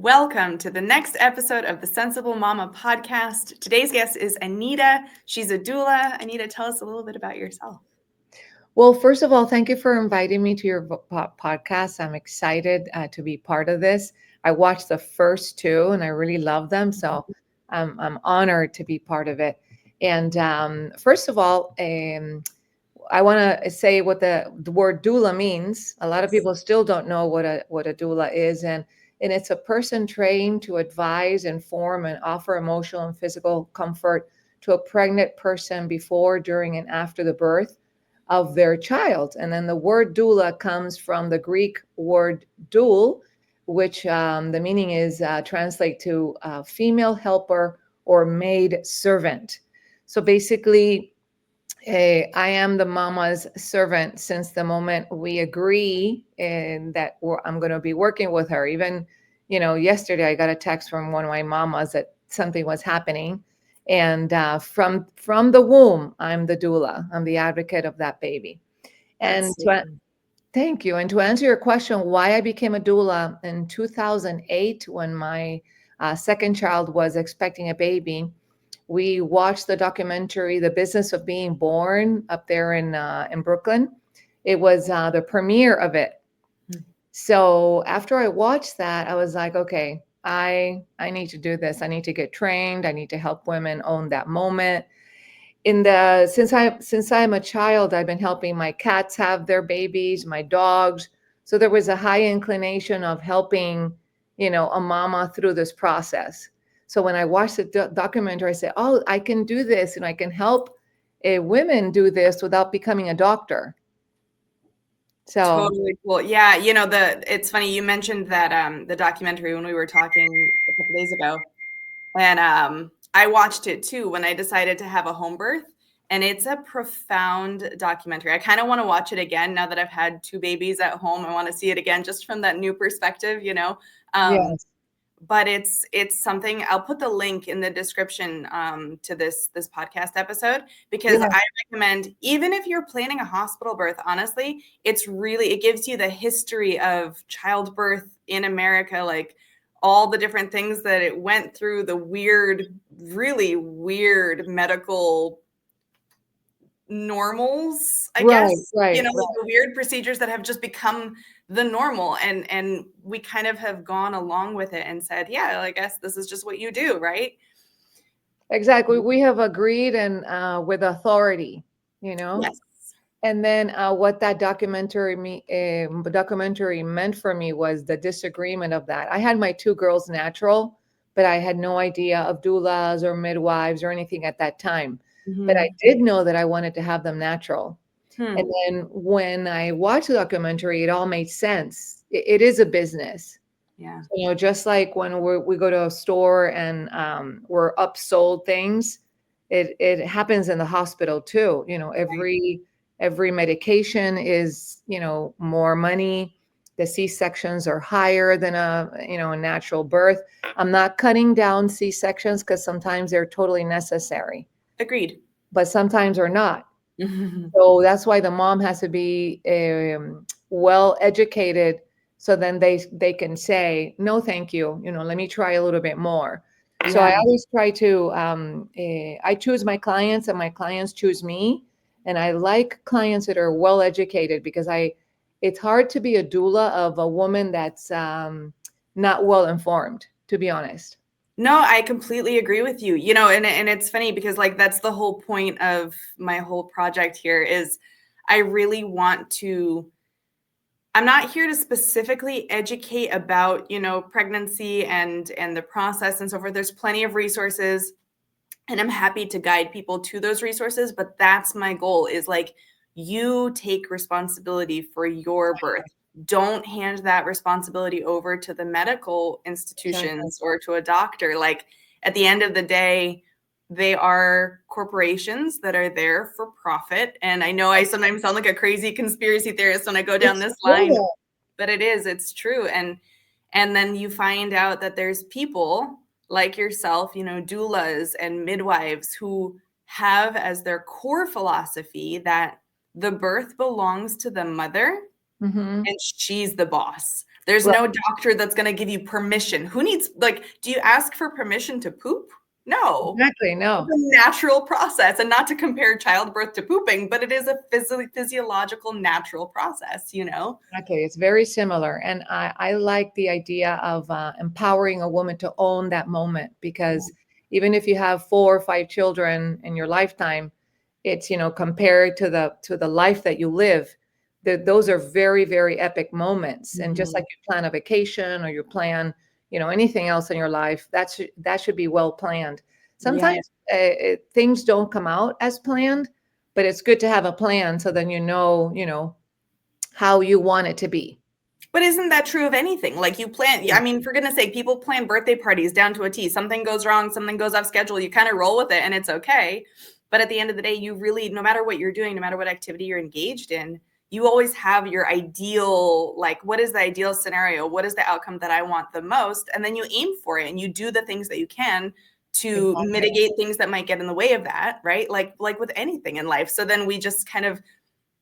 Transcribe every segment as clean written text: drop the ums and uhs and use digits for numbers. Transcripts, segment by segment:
Welcome to the next episode of the Sensible Mama podcast. Today's guest is Anita. She's a doula. Anita, tell us a little bit about yourself. Well, first of all, thank you for inviting me to your podcast. I'm excited to be part of this. I watched the first two and I really love them. So I'm honored to be part of it. And first of all, I want to say what the word doula means. A lot of people still don't know what a doula is. And it's a person trained to advise, inform, and offer emotional and physical comfort to a pregnant person before, during, and after the birth of their child. And then the word doula comes from the Greek word doul, which the meaning is translate to female helper or maid servant. So basically, I am the mama's servant since the moment we agree that I'm going to be working with her. Even, yesterday I got a text from one of my mamas that something was happening. And from the womb, I'm the doula. I'm the advocate of that baby. And thank you. And to answer your question, why I became a doula in 2008, when my second child was expecting a baby, we watched the documentary, The Business of Being Born, up there in Brooklyn. It was the premiere of it. So after I watched that, I was like, okay, I need to do this. I need to get trained. I need to help women own that moment. Since I'm a child, I've been helping my cats have their babies, my dogs. So there was a high inclination of helping, a mama through this process. So when I watched the documentary, I said, oh, I can do this and I can help women do this without becoming a doctor. So totally cool. Yeah, it's funny you mentioned that the documentary when we were talking a couple days ago, and I watched it too when I decided to have a home birth, and it's a profound documentary. I kind of want to watch it again now that I've had two babies at home. I want to see it again just from that new perspective, yes. But it's something. I'll put the link in the description to this podcast episode, because I recommend, even if you're planning a hospital birth, honestly, it gives you the history of childbirth in America, like all the different things that it went through, the really weird medical normals, I guess, the weird procedures that have just become the normal, and we kind of have gone along with it and said, yeah, I guess this is just what you do, right? Exactly. We have agreed and with authority, Yes. And then what that documentary meant for me was the disagreement of that. I had my two girls natural, but I had no idea of doulas or midwives or anything at that time. But I did know that I wanted to have them natural. And then when I watched the documentary, it all made sense. It is a business. Yeah. Just like when we go to a store and we're upsold things, it happens in the hospital too. Every medication is, more money. The C-sections are higher than a natural birth. I'm not cutting down C-sections because sometimes they're totally necessary. Agreed. But sometimes they're not. So that's why the mom has to be well educated, so then they can say, no, thank you. Let me try a little bit more. Yeah. So I always try to, I choose my clients and my clients choose me. And I like clients that are well educated, because it's hard to be a doula of a woman that's not well informed, to be honest. No, I completely agree with you. And it's funny because that's the whole point of my whole project here is I really want to, I'm not here to specifically educate about, pregnancy and the process and so forth. There's plenty of resources and I'm happy to guide people to those resources, but that's my goal is you take responsibility for your birth. Don't hand that responsibility over to the medical institutions or to a doctor. At the end of the day, they are corporations that are there for profit. And I know I sometimes sound like a crazy conspiracy theorist when I go down this line, but it's true. And then you find out that there's people like yourself, doulas and midwives who have as their core philosophy that the birth belongs to the mother and she's the boss. There's Right. no doctor that's going to give you permission. Who needs, like, do you ask for permission to poop? No. Exactly. It's No. a natural process, and not to compare childbirth to pooping, but it is a physiological, natural process, you know? Exactly. It's very similar. And I like the idea of empowering a woman to own that moment, because even if you have 4 or 5 children in your lifetime, it's, compared to the life that you live, those are very, very epic moments. And just Mhm. like you plan a vacation or you plan, anything else in your life, that should be well planned. Yeah. Sometimes things don't come out as planned, but it's good to have a plan, so then how you want it to be. But isn't that true of anything? Like, you plan, I mean, for goodness sake, people plan birthday parties down to a T. Something goes wrong, something goes off schedule, you kind of roll with it and it's okay. But at the end of the day, you really, no matter what you're doing, no matter what activity you're engaged in, you always have your ideal, like, what is the ideal scenario? What is the outcome that I want the most? And then you aim for it and you do the things that you can to Exactly. mitigate things that might get in the way of that, right? Like with anything in life. So then we just kind of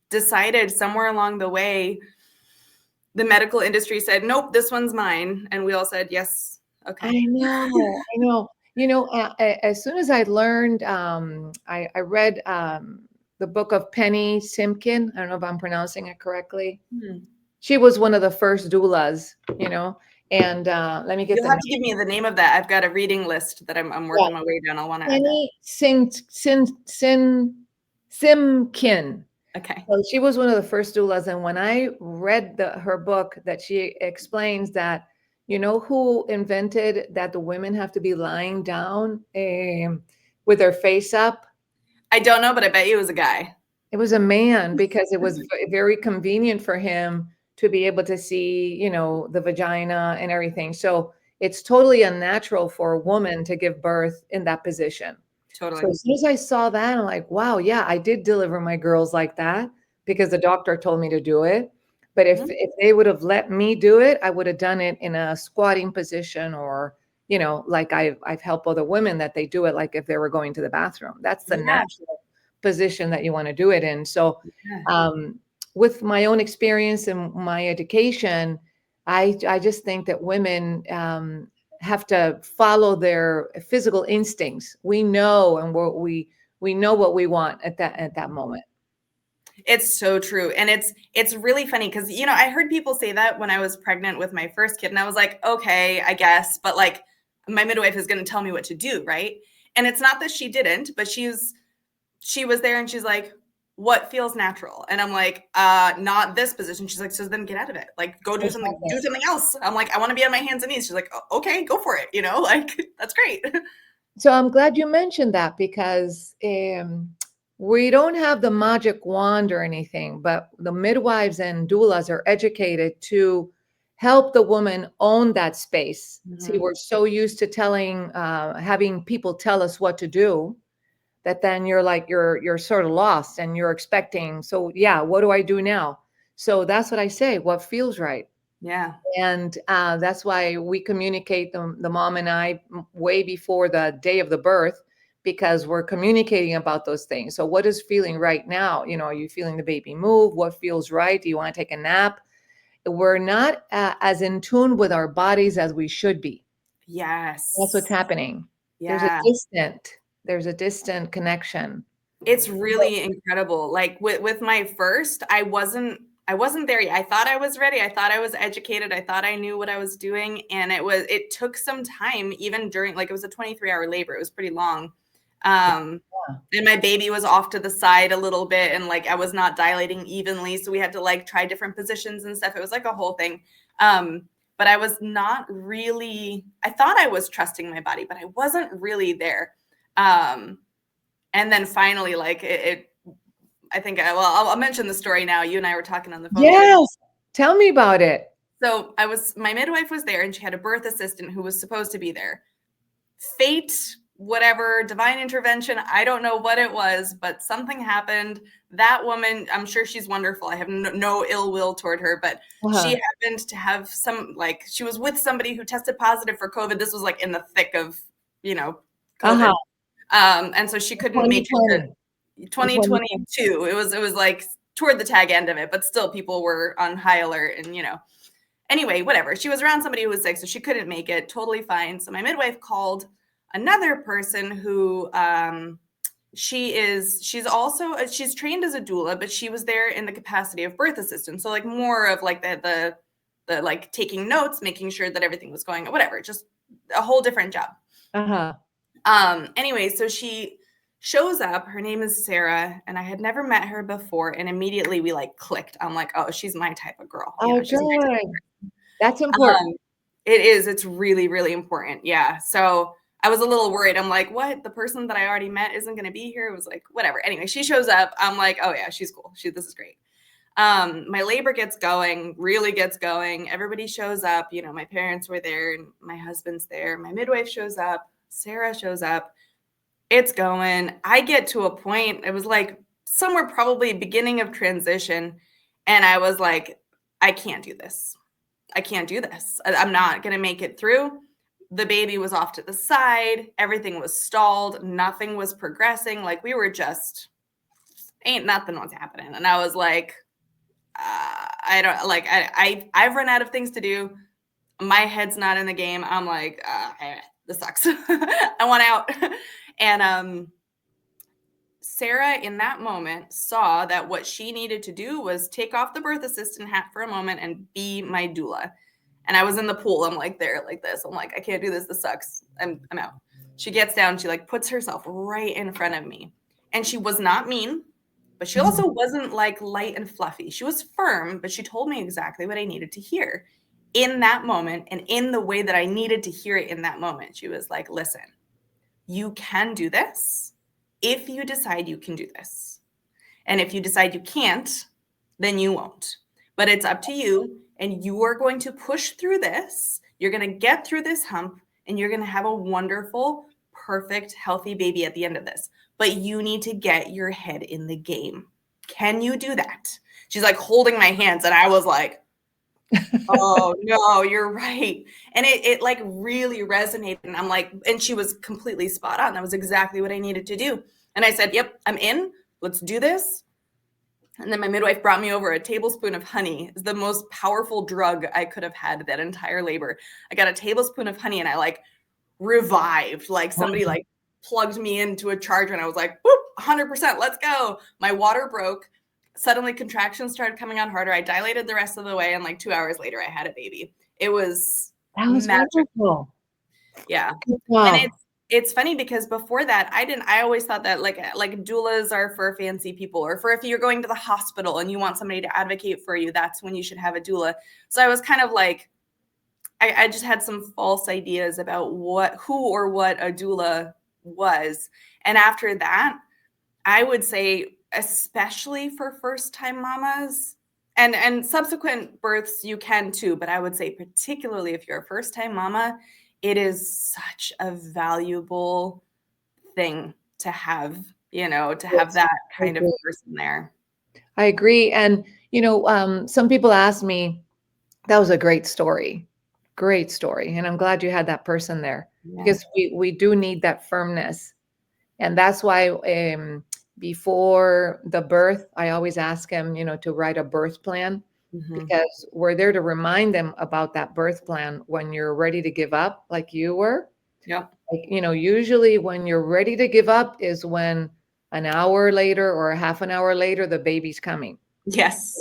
decided somewhere along the way, the medical industry said, nope, this one's mine. And we all said, yes, I okay. know, I know. As soon as I learned, I read the book of Penny Simkin. I don't know if I'm pronouncing it correctly. Hmm. She was one of the first doulas, and let me get You'll the have to name. give me the name of that. I've got a reading list that I'm Yeah, working my way down. I'll want to add that. Penny Simkin. Okay. So she was one of the first doulas, and when I read her book, that she explains that, who invented that the women have to be lying down with their face up? I don't know, but I bet you it was a guy. It was a man, because it was very convenient for him to be able to see, the vagina and everything. So it's totally unnatural for a woman to give birth in that position. So Totally. as soon as I saw that, I'm like, wow, yeah, I did deliver my girls like that, because the doctor told me to do it. But if Mhm. they would have let me do it, I would have done it in a squatting position, or, like I've helped other women that they do it, like if they were going to the bathroom. That's the Yeah. natural position that you want to do it in. So Yeah. um, with my own experience and my education, I just think that women have to follow their physical instincts. We know, and we know what we want at that moment. It's so true. And it's really funny because, I heard people say that when I was pregnant with my first kid, and I was like, okay, I guess, but like, my midwife is going to tell me what to do, right? And it's not that she didn't, but she was there and she's like, what feels natural? And I'm like, not this position. She's like, so then get out of it. Like, go do Exactly. something else. I'm like, I want to be on my hands and knees. She's like, okay, go for it. Like, that's great. So I'm glad you mentioned that, because we don't have the magic wand or anything, but the midwives and doulas are educated to help the woman own that space. See, Mhm. we're so used to having people tell us what to do, that then you're sort of lost, and you're expecting. So yeah, what do I do now? So that's what I say. What feels right? Yeah. And that's why we communicate, the mom and I, way before the day of the birth, because we're communicating about those things. So what is feeling right now? Are you feeling the baby move? What feels right? Do you want to take a nap? We're not as in tune with our bodies as we should be. That's what's Yes. happening. There's a Yeah. distant, there's a distant connection. It's So, really incredible. Like with my first, I wasn't there yet. I thought I was ready. I thought I was educated. I thought I knew what I was doing. And it took some time, even during, like, it was a 23-hour labor. It was pretty long. yeah. And my baby was off to the side a little bit, and like, I was not dilating evenly. So we had to like try different positions and stuff. It was like a whole thing. But I was not really, I thought I was trusting my body, but I wasn't really there. Um, and then finally, like I think I'll mention the story now. You and I were talking on the phone the other day. Yes. Tell me about it. So my midwife was there, and she had a birth assistant who was supposed to be there. Fate, whatever, divine intervention, I don't know what it was, but something happened. That woman, I'm sure she's wonderful. I have no ill will toward her, but she Uh-huh. happened to have she was with somebody who tested positive for COVID. This was like in the thick of, Uh-huh. COVID. And so she couldn't make it 2020. to In 2020. 2022. It was like toward the tag end of it, but still people were on high alert, and Anyway, whatever. She was around somebody who was sick, so she couldn't make it. Totally fine. So my midwife called another person who she's trained as a doula, but she was there in the capacity of birth assistant. So like more of like the like taking notes, making sure that everything was going, whatever, just a whole different job. Anyway, so she shows up. Her name is Sarah, and I had never met her before. And immediately we like clicked. I'm like, oh, she's my type of girl. Oh, she's my type of good. That's important. It is. It's really, really important. Yeah. So I was a little worried. I'm like, what? The person that I already met isn't going to be here? It was like, whatever. Anyway, she shows up. I'm like, oh yeah, she's cool. This is great. My labor really gets going. Everybody shows up. You know, my parents were there and my husband's there. My midwife shows up. Sarah shows up. It's going. I get to a point, it was like somewhere probably beginning of transition. And I was like, I can't do this. I can't do this. I'm not going to make it through. The baby was off to the side. Everything was stalled. Nothing was progressing. Like we were just, ain't nothing was happening. And I was like, I've run out of things to do. My head's not in the game. I'm like, this sucks. I want out. And Sarah in that moment saw that what she needed to do was take off the birth assistant hat for a moment and be my doula. And I was in the pool. I'm like there like this. I'm like, I can't do this. This sucks. I'm out. She gets down. She like puts herself right in front of me. And she was not mean, but she also wasn't like light and fluffy. She was firm, but she told me exactly what I needed to hear in that moment and in the way that I needed to hear it in that moment. She was like, listen, you can do this if you decide you can do this. And if you decide you can't, then you won't. But it's up to you. And you are going to push through this. You're going to get through this hump and you're going to have a wonderful, perfect, healthy baby at the end of this. But you need to get your head in the game. Can you do that? She's like holding my hands. And I was like, oh no, you're right. And it like really resonated. And I'm like, and she was completely spot on. That was exactly what I needed to do. And I said, yep, I'm in. Let's do this. And then my midwife brought me over a tablespoon of honey. It's the most powerful drug I could have had that entire labor. I got a tablespoon of honey and I like revived, like somebody like plugged me into a charger and I was like, whoop, 100%, let's go. My water broke. Suddenly contractions started coming on harder. I dilated the rest of the way. And like 2 hours later, I had a baby. That was magical. Yeah. Wow. And it's funny because before that, I always thought that like doulas are for fancy people or for if you're going to the hospital and you want somebody to advocate for you, that's when you should have a doula. So I was kind of like, I just had some false ideas about who or what a doula was. And after that, I would say, especially for first-time mamas and subsequent births, you can too, but I would say particularly if you're a first-time mama, it is such a valuable thing to have, to have that kind of person there. I agree. And, some people ask me, that was a great story. Great story. And I'm glad you had that person there because we do need that firmness. And that's why before the birth, I always ask him, to write a birth plan. Because we're there to remind them about that birth plan when you're ready to give up, like you were. Yeah. Like, usually when you're ready to give up is when an hour later or a half an hour later, the baby's coming. Yes.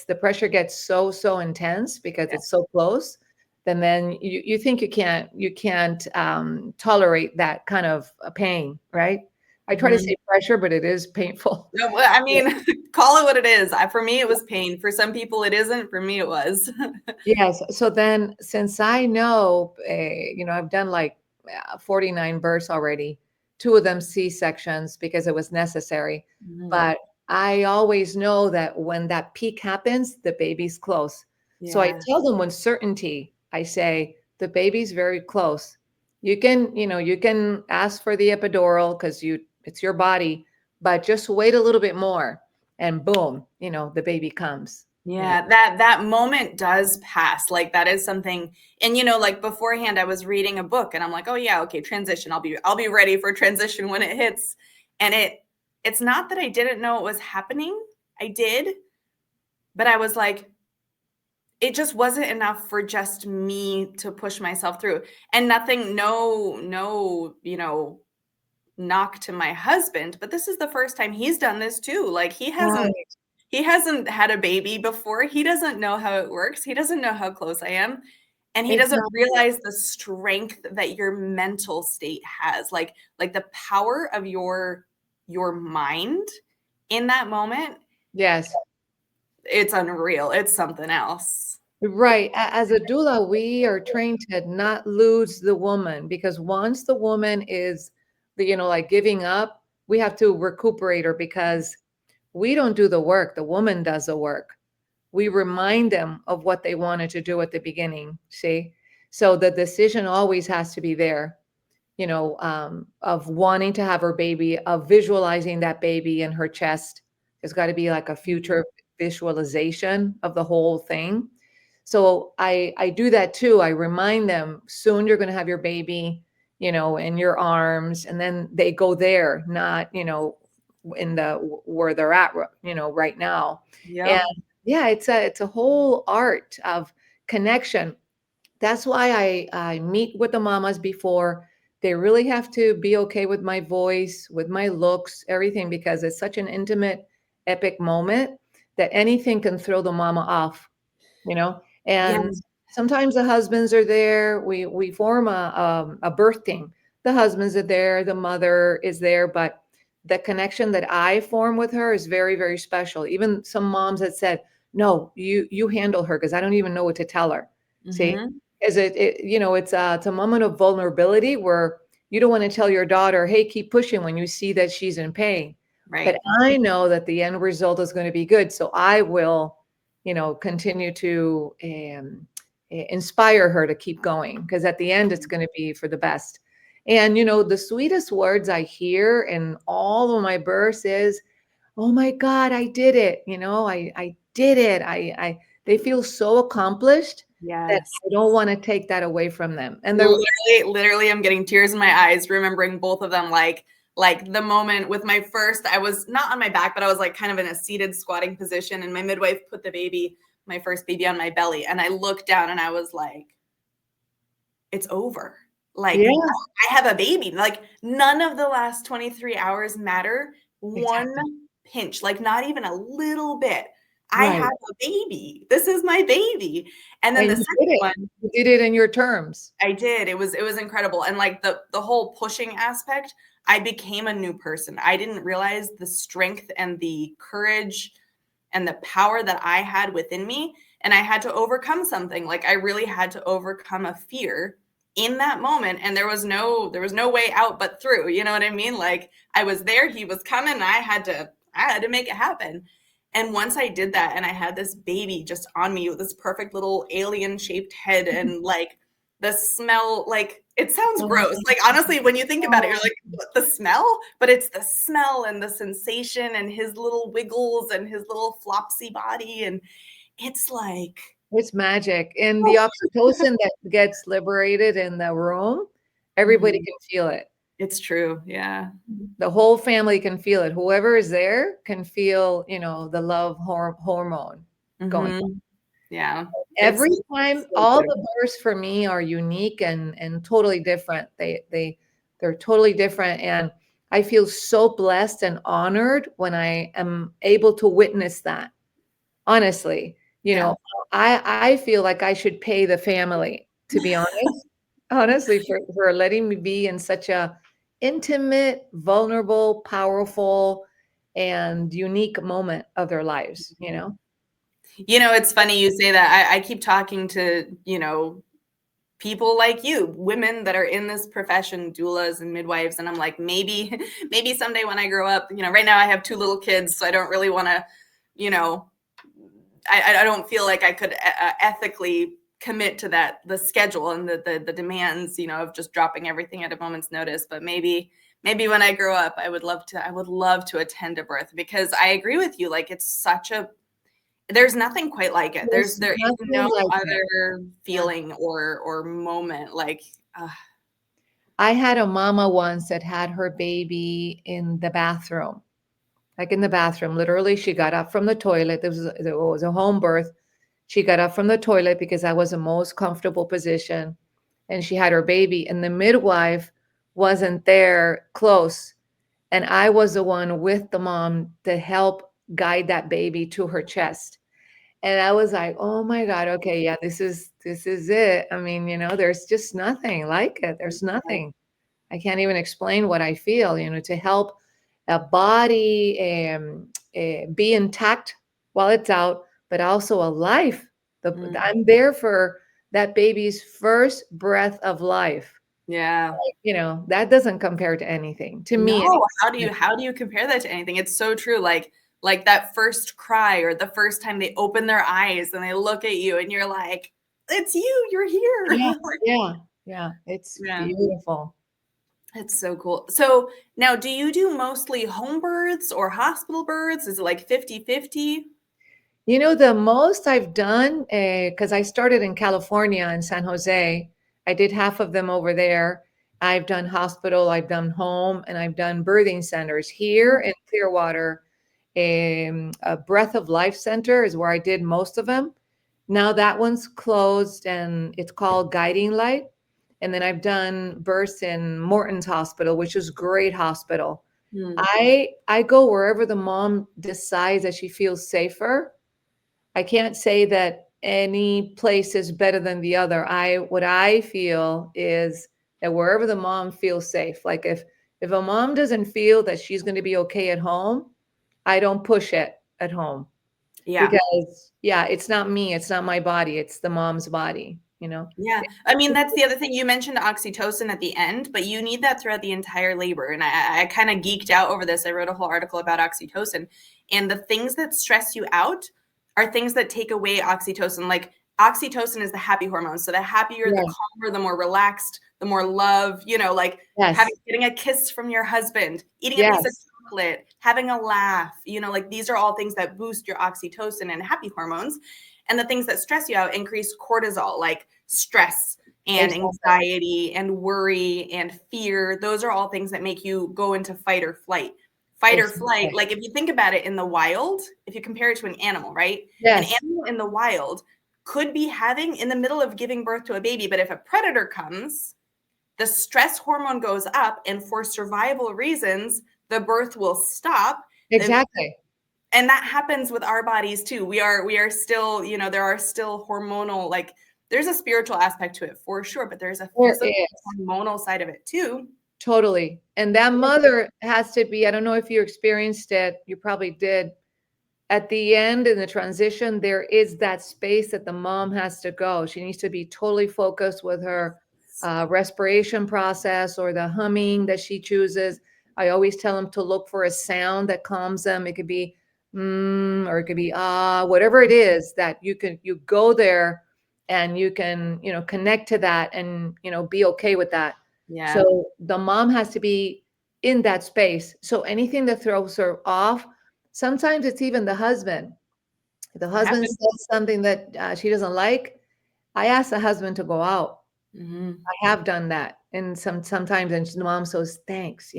The pressure gets so intense because it's so close. Then you think you can't tolerate that kind of pain, right? I try to say pressure, but it is painful. No, I mean, call it what it is. For me, it was pain. For some people, it isn't. For me, it was. Yes. So then since I know, I've done like 49 births already, 2 of them C-sections because it was necessary. But I always know that when that peak happens, the baby's close. Yeah. So I tell them with certainty, I say, the baby's very close. You can ask for the epidural because it's your body, but just wait a little bit more and boom, the baby comes. Yeah, that moment does pass. Like that is something. And like beforehand, I was reading a book and I'm like, oh yeah, okay, transition. I'll be ready for transition when it hits. And it's not that I didn't know it was happening. I did, but I was like, it just wasn't enough for just me to push myself through. And nothing, no, knock to my husband, but this is the first time he's done this too. Like Right. he hasn't had a baby before. He doesn't know how it works. He doesn't know how close I am. And he doesn't Exactly. realize the strength that your mental state has. Like the power of your mind in that moment, Yes. it's unreal. It's something else. Right. As a doula, we are trained to not lose the woman because once the woman is, like giving up, we have to recuperate her because we don't do the work. The woman does the work. We remind them of what they wanted to do at the beginning. See? So the decision always has to be there, of wanting to have her baby, of visualizing that baby in her chest. There's got to be like a future visualization of the whole thing. So I do that too. I remind them soon you're going to have your baby, in your arms, and then they go there, not, in the where they're at, right now. And Yep. yeah, it's a whole art of connection. That's why I meet with the mamas before. They really have to be okay with my voice, with my looks, everything, because it's such an intimate, epic moment that anything can throw the mama off, you know. And Yes. sometimes the husbands are there. We form a birth team. The husbands are there, the mother is there, but the connection that I form with her is very, very special. Even some moms that said, "No, you handle her because I don't even know what to tell her." See, Mhm. is it's a moment of vulnerability where you don't want to tell your daughter, "Hey, keep pushing," when you see that she's in pain. But Right. I know that the end result is going to be good, so I will, continue to inspire her to keep going because at the end it's going to be for the best. And the sweetest words I hear in all of my births is, "Oh my God, I did it. I did it." They feel so accomplished that Yes. I don't want to take that away from them. And they're Literally, I'm getting tears in my eyes remembering both of them. Like the moment with my first, I was not on my back, but I was like kind of in a seated squatting position, and my midwife put my first baby on my belly, and I looked down and I was like, it's over. Like yeah, I have a baby. Like none of the last 23 hours matter one exactly. pinch, like not even a little bit. I Right. have a baby. This is my baby. And then And the you second did it. one, You did it in your terms. I did. It was incredible. And like the whole pushing aspect, I became a new person. I didn't realize the strength and the courage and the power that I had within me, and I had to overcome something. Like I really had to overcome a fear in that moment, and there was no way out but through. You know what I mean? Like I was there, he was coming, and I had to make it happen. And once I did that and I had this baby just on me with this perfect little alien shaped head, and like the smell, like it sounds Oh, gross. Like honestly, when you think about it, you're no. like, what, the smell? But it's the smell and the sensation and his little wiggles and his little flopsy body. And it's like, It's magic. And the oh, oxytocin that gets liberated in the room, everybody mhm. can feel it. It's true. Yeah. The whole family can feel it. Whoever is there can feel, the love hormone going. Hmm. Yeah. It's Every time, so all good. the births for me are unique and totally different. They're totally different, and I feel so blessed and honored when I am able to witness that. Honestly, Yeah. I feel like I should pay the family, to be honest. Honestly, for letting me be in such a intimate, vulnerable, powerful, and unique moment of their lives, you know? It's funny you say that. I keep talking to, people like you, women that are in this profession, doulas and midwives, and I'm like, maybe, maybe someday when I grow up, right now I have two little kids, so I don't really want to, you know, I don't feel like I could ethically commit to the schedule and the demands, of just dropping everything at a moment's notice. But maybe when I grow up, I would love to attend a birth, because I agree with you. Like there's nothing quite like it. There's There is no nothing like it. other Yeah. feeling or moment like, uh, I had a mama once that had her baby in the bathroom, like in the bathroom. Literally, she got up from the toilet. It was a home birth. She got up from the toilet because that was the most comfortable position. And she had her baby, and the midwife wasn't there close. And I was the one with the mom to help guide that baby to her chest. And I was like, oh my God, okay, yeah, this is it. I mean, there's just nothing like it. There's nothing. I can't even explain what I feel, to help a body be intact while it's out, but also a life. Mm. I'm there for that baby's first breath of life. Yeah. That doesn't compare to anything to me. No, how do you compare that to anything? It's so true. Like that first cry or the first time they open their eyes and they look at you and you're like, it's you, you're here. Yeah, yeah, yeah. It's Yeah. beautiful. It's so cool. So now, do you do mostly home births or hospital births? Is it like 50-50? The most I've done, because I started in California in San Jose, I did half of them over there. I've done hospital, I've done home, and I've done birthing centers here in Clearwater. A Breath of Life Center is where I did most of them. Now that one's closed and it's called Guiding Light. And then I've done births in Morton's Hospital, which is great hospital. Hmm. I go wherever the mom decides that she feels safer. I can't say that any place is better than the other. What I feel is that wherever the mom feels safe, like if a mom doesn't feel that she's going to be okay at home, I don't push it at home Yeah. because it's not me, it's not my body, it's the mom's body. Yeah. I mean, that's the other thing. You mentioned oxytocin at the end, but you need that throughout the entire labor. And I kind of geeked out over this. I wrote a whole article about oxytocin. And the things that stress you out are things that take away oxytocin. Like oxytocin is the happy hormone. So the happier, the Right. calmer, the more relaxed, the more love, like Yes. getting a kiss from your husband, eating a piece of Yes. chocolate, having a laugh, like these are all things that boost your oxytocin and happy hormones. And the things that stress you out increase cortisol, like stress and Exactly. anxiety and worry and fear. Those are all things that make you go into fight or flight. Fight or flight, Exactly. like if you think about it in the wild, if you compare it to an animal, right? An Yes. animal in the wild could be having in the middle of giving birth to a baby, but if a predator comes, the stress hormone goes up, and for survival reasons, the birth will stop. Exactly. And that happens with our bodies too. We are still, there are still hormonal, like there's a spiritual aspect to it for sure, but there's a There physical is. hormonal side of it too. Totally. And that mother has to be, I don't know if you experienced it, you probably did. At the end in the transition, there is that space that the mom has to go. She needs to be totally focused with her respiration process or the humming that she chooses. I always tell them to look for a sound that calms them. It could be or it could be whatever it is that you go there and you can, connect to that and, be okay with that. Yeah. So the mom has to be in that space. So anything that throws her off, sometimes it's even the husband. If the It husband happens. says something that she doesn't like, I ask the husband to go out. Mm-hmm. I have done that, and sometimes, and the mom says thanks,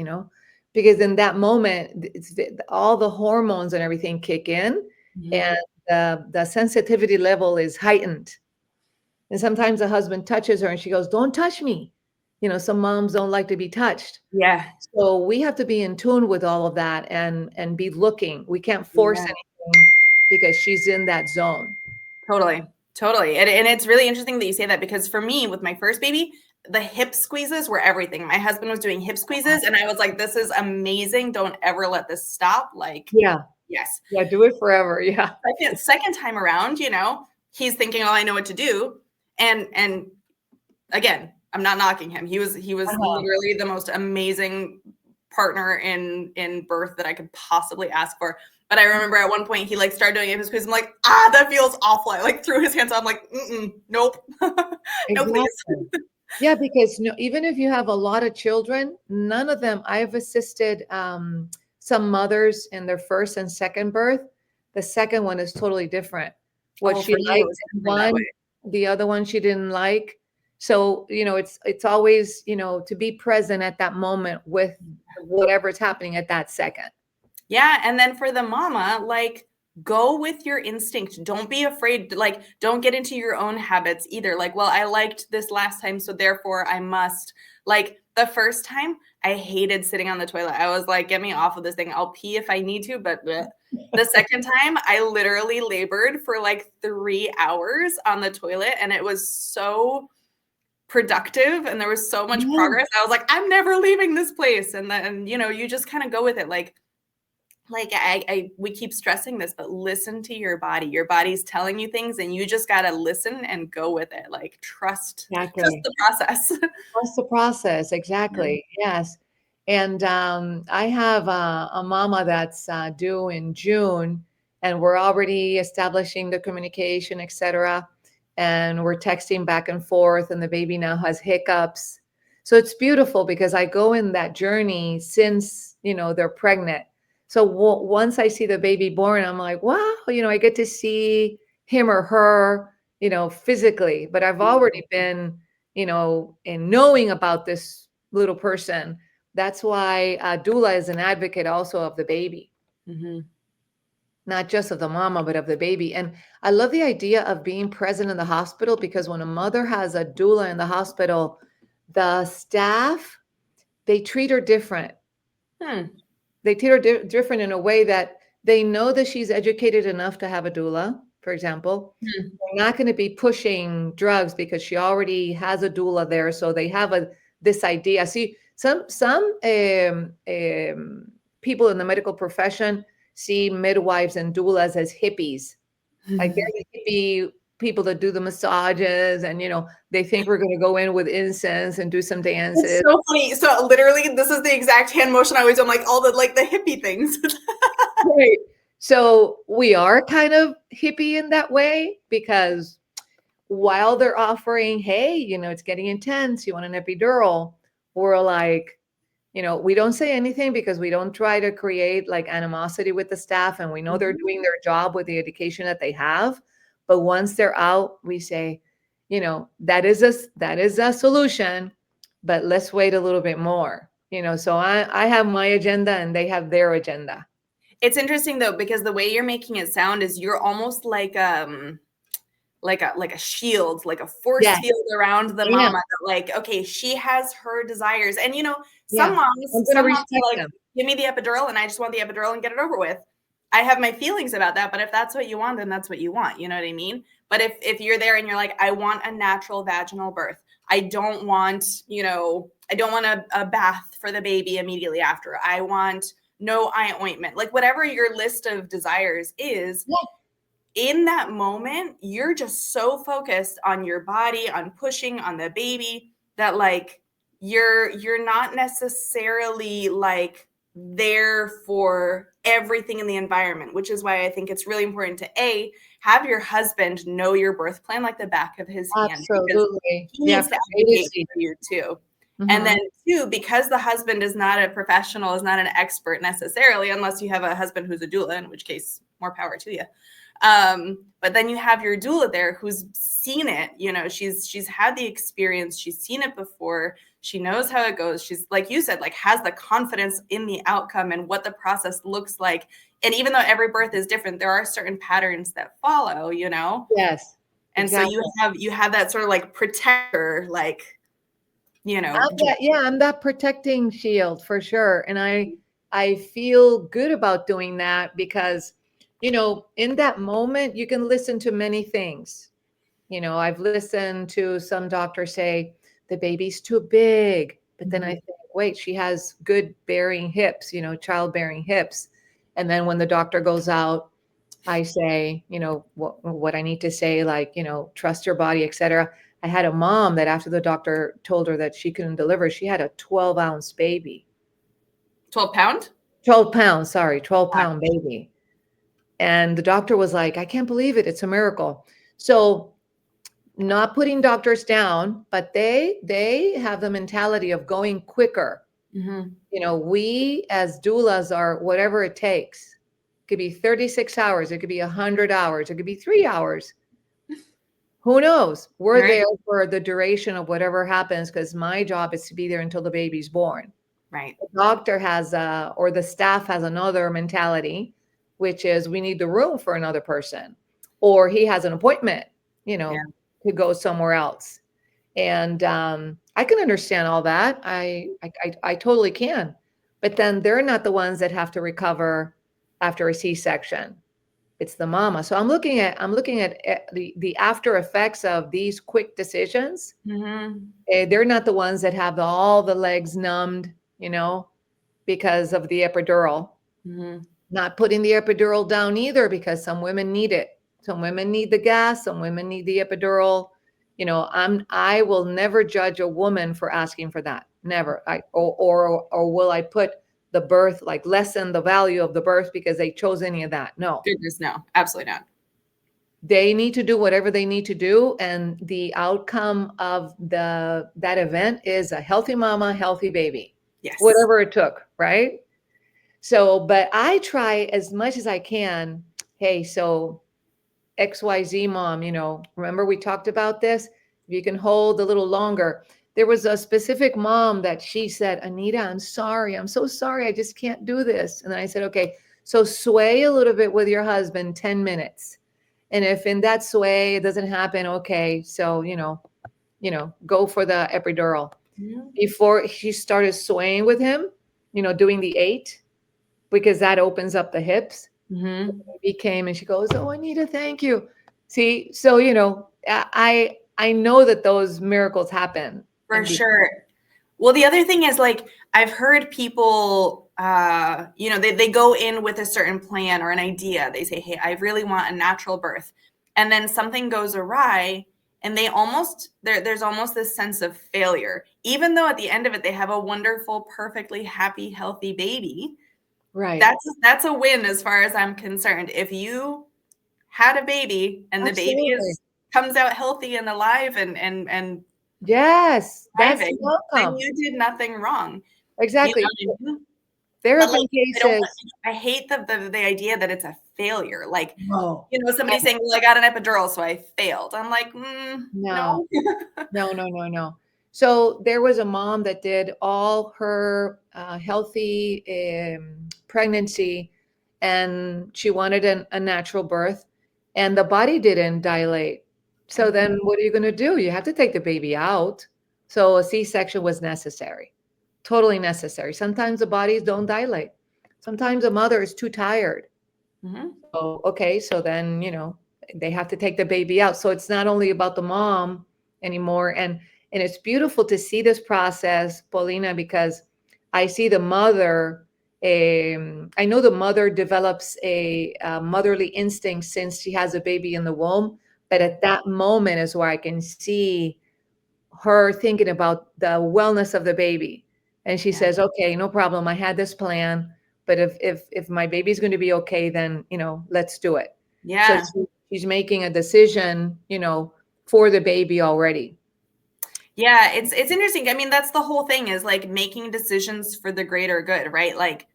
because in that moment, all the hormones and everything kick in, Mm-hmm. and the sensitivity level is heightened. And sometimes the husband touches her, and she goes, "Don't touch me." Some moms don't like to be touched. Yeah. So we have to be in tune with all of that and be looking. We can't force Yeah. anything because she's in that zone. Totally. And it's really interesting that you say that, because for me, with my first baby, the hip squeezes were everything. My husband was doing hip squeezes, and I was like, this is amazing. Don't ever let this stop. Like, Yeah. yes. Yeah. Do it forever. Yeah. Second time around, he's thinking, oh, I know what to do. And again, I'm not knocking him. He was literally the most amazing partner in birth that I could possibly ask for. But I remember at one point he started doing it his quiz. I'm like, that feels awful. I threw his hands up. I'm like, nope. No, please. Exactly. Yeah, because even if you have a lot of children, none of them. I've assisted some mothers in their first and second birth. The second one is totally different. What Oh, she for you, it liked was in definitely that one, way. the other one she didn't like. So it's always to be present at that moment with whatever's happening at that second. Yeah, and then for the mama, go with your instinct. Don't be afraid. Like, don't get into your own habits either. Like, well, I liked this last time, so therefore I must. Like, the first time, I hated sitting on the toilet. I was like, get me off of this thing. I'll pee if I need to, but bleh. The second time, I literally labored for like 3 hours on the toilet, and it was so productive and there was so much progress. I was like, I'm never leaving this place. And then, you just kind of go with it. Like we keep stressing this, but listen to your body. Your body's telling you things and you just got to listen and go with it. Like trust the process. Trust the process. Exactly. Yes. And I have a mama that's due in June, and we're already establishing the communication, etc. And we're texting back and forth, and the baby now has hiccups. So it's beautiful because I go in that journey since, they're pregnant. So once I see the baby born, I'm like, wow, I get to see him or her, physically, but I've already been, in knowing about this little person. That's why doula is an advocate also of the baby. Mm-hmm. Not just of the mama, but of the baby. And I love the idea of being present in the hospital, because when a mother has a doula in the hospital, the staff, they treat her different. They treat her different in a way that they know that she's educated enough to have a doula, for example. They're not going to be pushing drugs because she already has a doula there. So they have this idea. See, some people in the medical profession see midwives and doulas as hippies. Like they're the hippie people that do the massages, and they think we're going to go in with incense and do some dances. It's so funny. So literally, this is the exact hand motion I always do. I'm like all the hippie things. Right. So we are kind of hippie in that way, because while they're offering, hey, it's getting intense, you want an epidural, we're like, we don't say anything because we don't try to create like animosity with the staff, and we know they're doing their job with the education that they have. But once they're out, we say, that is a solution, but let's wait a little bit more. So I have my agenda and they have their agenda. It's interesting though, because the way you're making it sound is you're almost like a shield, like a force field around the mama. That like, okay, she has her desires, and some moms are like, give me the epidural, and I just want the epidural and get it over with. I have my feelings about that, but if that's what you want, then that's what you want. You know what I mean? But if you're there and you're like, I want a natural vaginal birth. I don't want, a bath for the baby immediately after. I want no eye ointment. Like whatever your list of desires is, in that moment, you're just so focused on your body, on pushing on the baby, that like you're not necessarily like there for everything in the environment, which is why I think it's really important to have your husband know your birth plan like the back of his hand. Absolutely. He needs to advocate for you too. And then two, because the husband is not a professional, is not an expert necessarily, unless you have a husband who's a doula, in which case more power to you. But then you have your doula there who's seen it, she's had the experience, she's seen it before, she knows how it goes. She's, like you said, like has the confidence in the outcome and what the process looks like. And even though every birth is different, there are certain patterns that follow, Yes. And exactly. So you have that sort of like protector, like, I'm that protecting shield for sure. And I feel good about doing that because, in that moment, you can listen to many things. I've listened to some doctors say the baby's too big, but then I think, wait, she has good bearing hips, childbearing hips. And then when the doctor goes out, I say, what I need to say, like, trust your body, etc. I had a mom that after the doctor told her that she couldn't deliver, she had a 12-ounce baby. 12 pound? 12 pounds, sorry, 12-pound baby. And the doctor was like, I can't believe it. It's a miracle. So not putting doctors down, but they have the mentality of going quicker. We as doulas are whatever it takes. It could be 36 hours. It could be 100 hours. It could be 3 hours. Who knows? We're there for the duration of whatever happens, because my job is to be there until the baby's born. Right. The doctor has, or the staff has another mentality. which is we need the room for another person, or he has an appointment, Yeah. to go somewhere else. And I can understand all that. I totally can. But then they're not the ones that have to recover after a C-section. It's the mama. So I'm looking at the after effects of these quick decisions. Mm-hmm. They're not the ones that have all the legs numbed, because of the epidural. Mm-hmm. Not putting the epidural down either, because some women need it. Some women need the gas, some women need the epidural. I will never judge a woman for asking for that. Never. Or will I put the birth, like lessen the value of the birth because they chose any of that? No. Goodness, no, absolutely not. They need to do whatever they need to do, and the outcome of that event is a healthy mama, healthy baby. Yes. Whatever it took, right? So, but I try as much as I can. Hey, so XYZ mom, remember we talked about this? If you can hold a little longer. There was a specific mom that she said, Anita, I'm sorry. I'm so sorry. I just can't do this. And then I said, okay, so sway a little bit with your husband, 10 minutes. And if in that sway it doesn't happen, okay, so, go for the epidural. Mm-hmm. Before she started swaying with him, doing the 8, because that opens up the hips. Mm-hmm. Baby came and she goes, oh, Anita, thank you. See, so, I know that those miracles happen. For sure. Well, the other thing is, like, I've heard people, they go in with a certain plan or an idea. They say, hey, I really want a natural birth. And then something goes awry and there's almost this sense of failure, even though at the end of it, they have a wonderful, perfectly happy, healthy baby. Right. That's a win as far as I'm concerned. If you had a baby and the baby comes out healthy and alive and yes, that's thriving, the then outcome. you did nothing wrong. Exactly. You know what I mean? There But have like, been cases. I hate the idea that it's a failure. Like, No. somebody saying, well, I got an epidural, so I failed. I'm like, No. no. No. So there was a mom that did all her healthy pregnancy, and she wanted a natural birth, and the body didn't dilate. So then what are you going to do? You have to take the baby out. So a C-section was necessary, totally necessary. Sometimes the bodies don't dilate. Sometimes a mother is too tired. Mm-hmm. So, okay, so then, they have to take the baby out. So it's not only about the mom anymore. And it's beautiful to see this process, Paulina, because I see the mother. I know the mother develops a motherly instinct since she has a baby in the womb. But at that moment is where I can see her thinking about the wellness of the baby. And she says, okay, no problem. I had this plan, but if my baby's going to be okay, then, let's do it. Yeah. So she's making a decision, for the baby already. Yeah, it's interesting. I mean, that's the whole thing, is like making decisions for the greater good, right? Like,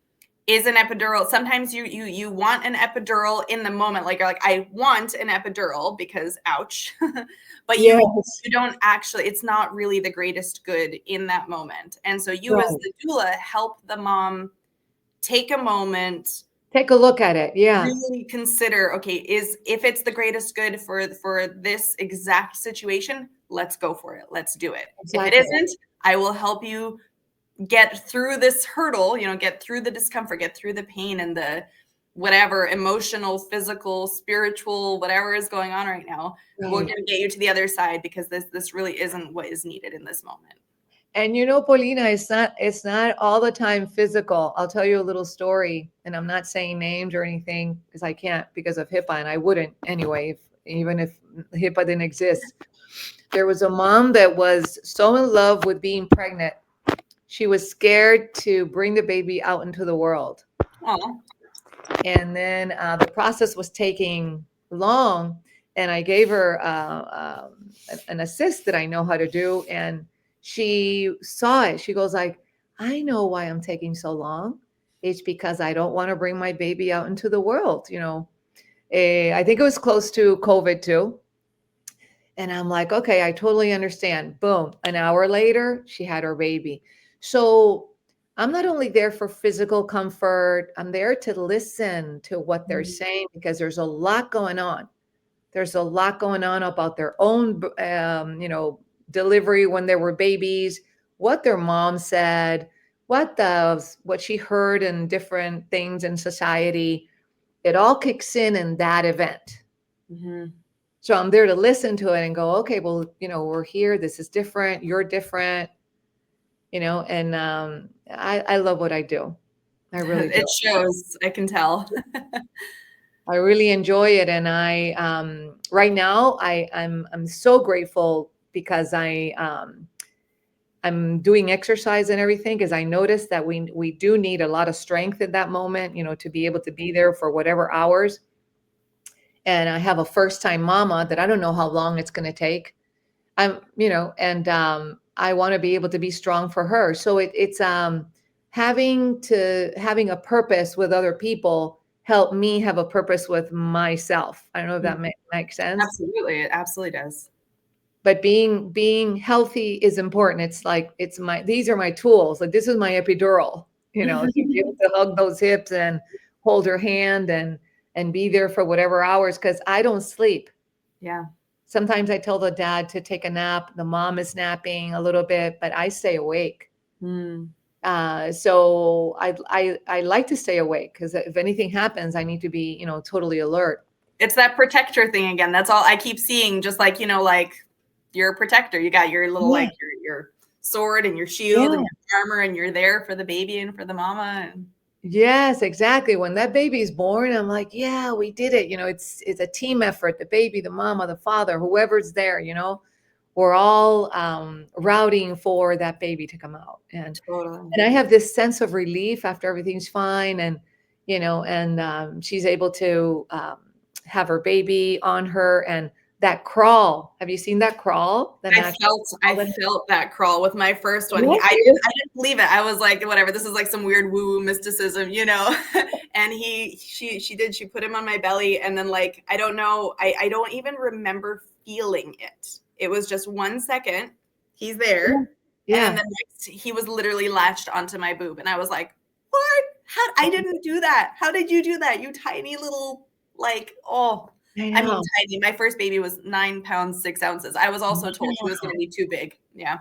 is an epidural, sometimes you want an epidural in the moment, like you're like, I want an epidural because ouch. But you don't actually, it's not really the greatest good in that moment. And so you as the doula help the mom take a moment, take a look at it. Yeah. Really consider, okay, if it's the greatest good for this exact situation, let's go for it. Let's do it. Exactly. If it isn't, I will help you get through this hurdle, get through the discomfort, get through the pain and the whatever emotional, physical, spiritual, whatever is going on right now. Right. We're going to get you to the other side because this really isn't what is needed in this moment. And Paulina, it's not all the time physical. I'll tell you a little story, and I'm not saying names or anything because I can't because of HIPAA, and I wouldn't anyway, even if HIPAA didn't exist. There was a mom that was so in love with being pregnant, she was scared to bring the baby out into the world. Aww. And then the process was taking long, and I gave her an assist that I know how to do, and she saw it. She goes like, I know why I'm taking so long. It's because I don't want to bring my baby out into the world. I think it was close to COVID too. And I'm like, okay, I totally understand. Boom. An hour later, she had her baby. So I'm not only there for physical comfort, I'm there to listen to what they're saying because there's a lot going on. There's a lot going on about their own, delivery when they were babies, what their mom said, what she heard in different things in society. It all kicks in that event. Mm-hmm. So I'm there to listen to it and go, okay, well, we're here. This is different. You're different, and I love what I do. I really do. It shows, I can tell. I really enjoy it, and I right now I'm so grateful because I'm doing exercise and everything because I noticed that we do need a lot of strength in that moment, to be able to be there for whatever hours. And I have a first time mama that I don't know how long it's going to take. And I want to be able to be strong for her. So it's having a purpose with other people help me have a purpose with myself. I don't know if that makes sense. Absolutely. It absolutely does. But being healthy is important. It's like these are my tools. Like this is my epidural, to be able to hug those hips and hold her hand and be there for whatever hours because I don't sleep. Yeah. Sometimes I tell the dad to take a nap. The mom is napping a little bit, but I stay awake. So I like to stay awake because if anything happens, I need to be, totally alert. It's that protector thing again. That's all I keep seeing. Just like, like you're a protector. You got your little, like your sword and your shield and your armor, and you're there for the baby and for the mama. Yes, exactly. When that baby is born, I'm like, yeah, we did it. It's a team effort. The baby, the mama, the father, whoever's there, we're all routing for that baby to come out. And I have this sense of relief after everything's fine. And, she's able to have her baby on her and that crawl. Have you seen that crawl? I felt that crawl with my first one. I didn't believe it. I was like, whatever, this is like some weird woo-woo mysticism, and she put him on my belly. And then like, I don't know, I don't even remember feeling it. It was just 1 second. He's there. Yeah. And then next, he was literally latched onto my boob. And I was like, what? I didn't do that. How did you do that? You tiny little, like, oh. I mean, tiny. My first baby was 9 pounds, 6 ounces. I was also told she was going to be too big. Yeah.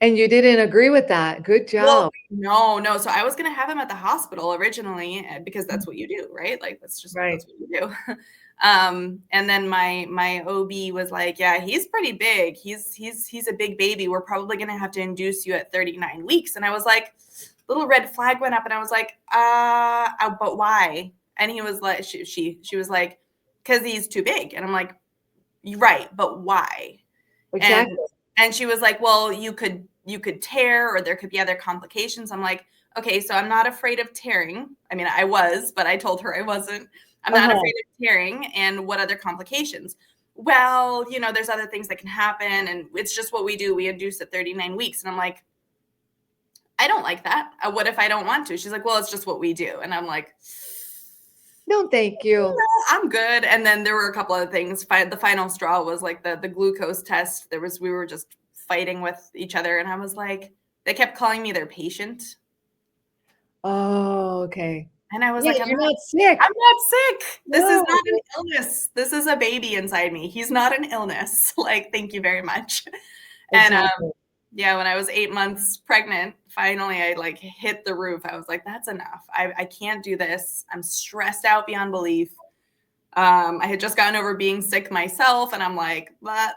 And you didn't agree with that. Good job. Well, no. So I was going to have him at the hospital originally because that's what you do, right? Like, that's what you do. And then my OB was like, yeah, he's pretty big. He's a big baby. We're probably going to have to induce you at 39 weeks. And I was like, little red flag went up and I was like, but why? And he was like, she was like, because he's too big. And I'm like, you're right, but why? Exactly. And she was like, well, you could tear or there could be other complications. I'm like, okay, so I'm not afraid of tearing. I mean, I was, but I told her I wasn't. I'm not afraid of tearing. And what other complications? Well, there's other things that can happen. And it's just what we do. We induce at 39 weeks. And I'm like, I don't like that. What if I don't want to? She's like, well, it's just what we do. And I'm like, no, thank you. No, I'm good. And then there were a couple other things. The final straw was like the glucose test. We were just fighting with each other. And I was like, they kept calling me their patient. Oh, okay. And I was like, you're not sick. I'm not sick. This is not an illness. This is a baby inside me. He's not an illness. Like, thank you very much. Exactly. And yeah, when I was 8 months pregnant, finally I like hit the roof. I was like, that's enough. I can't do this. I'm stressed out beyond belief. I had just gotten over being sick myself. And I'm like, what?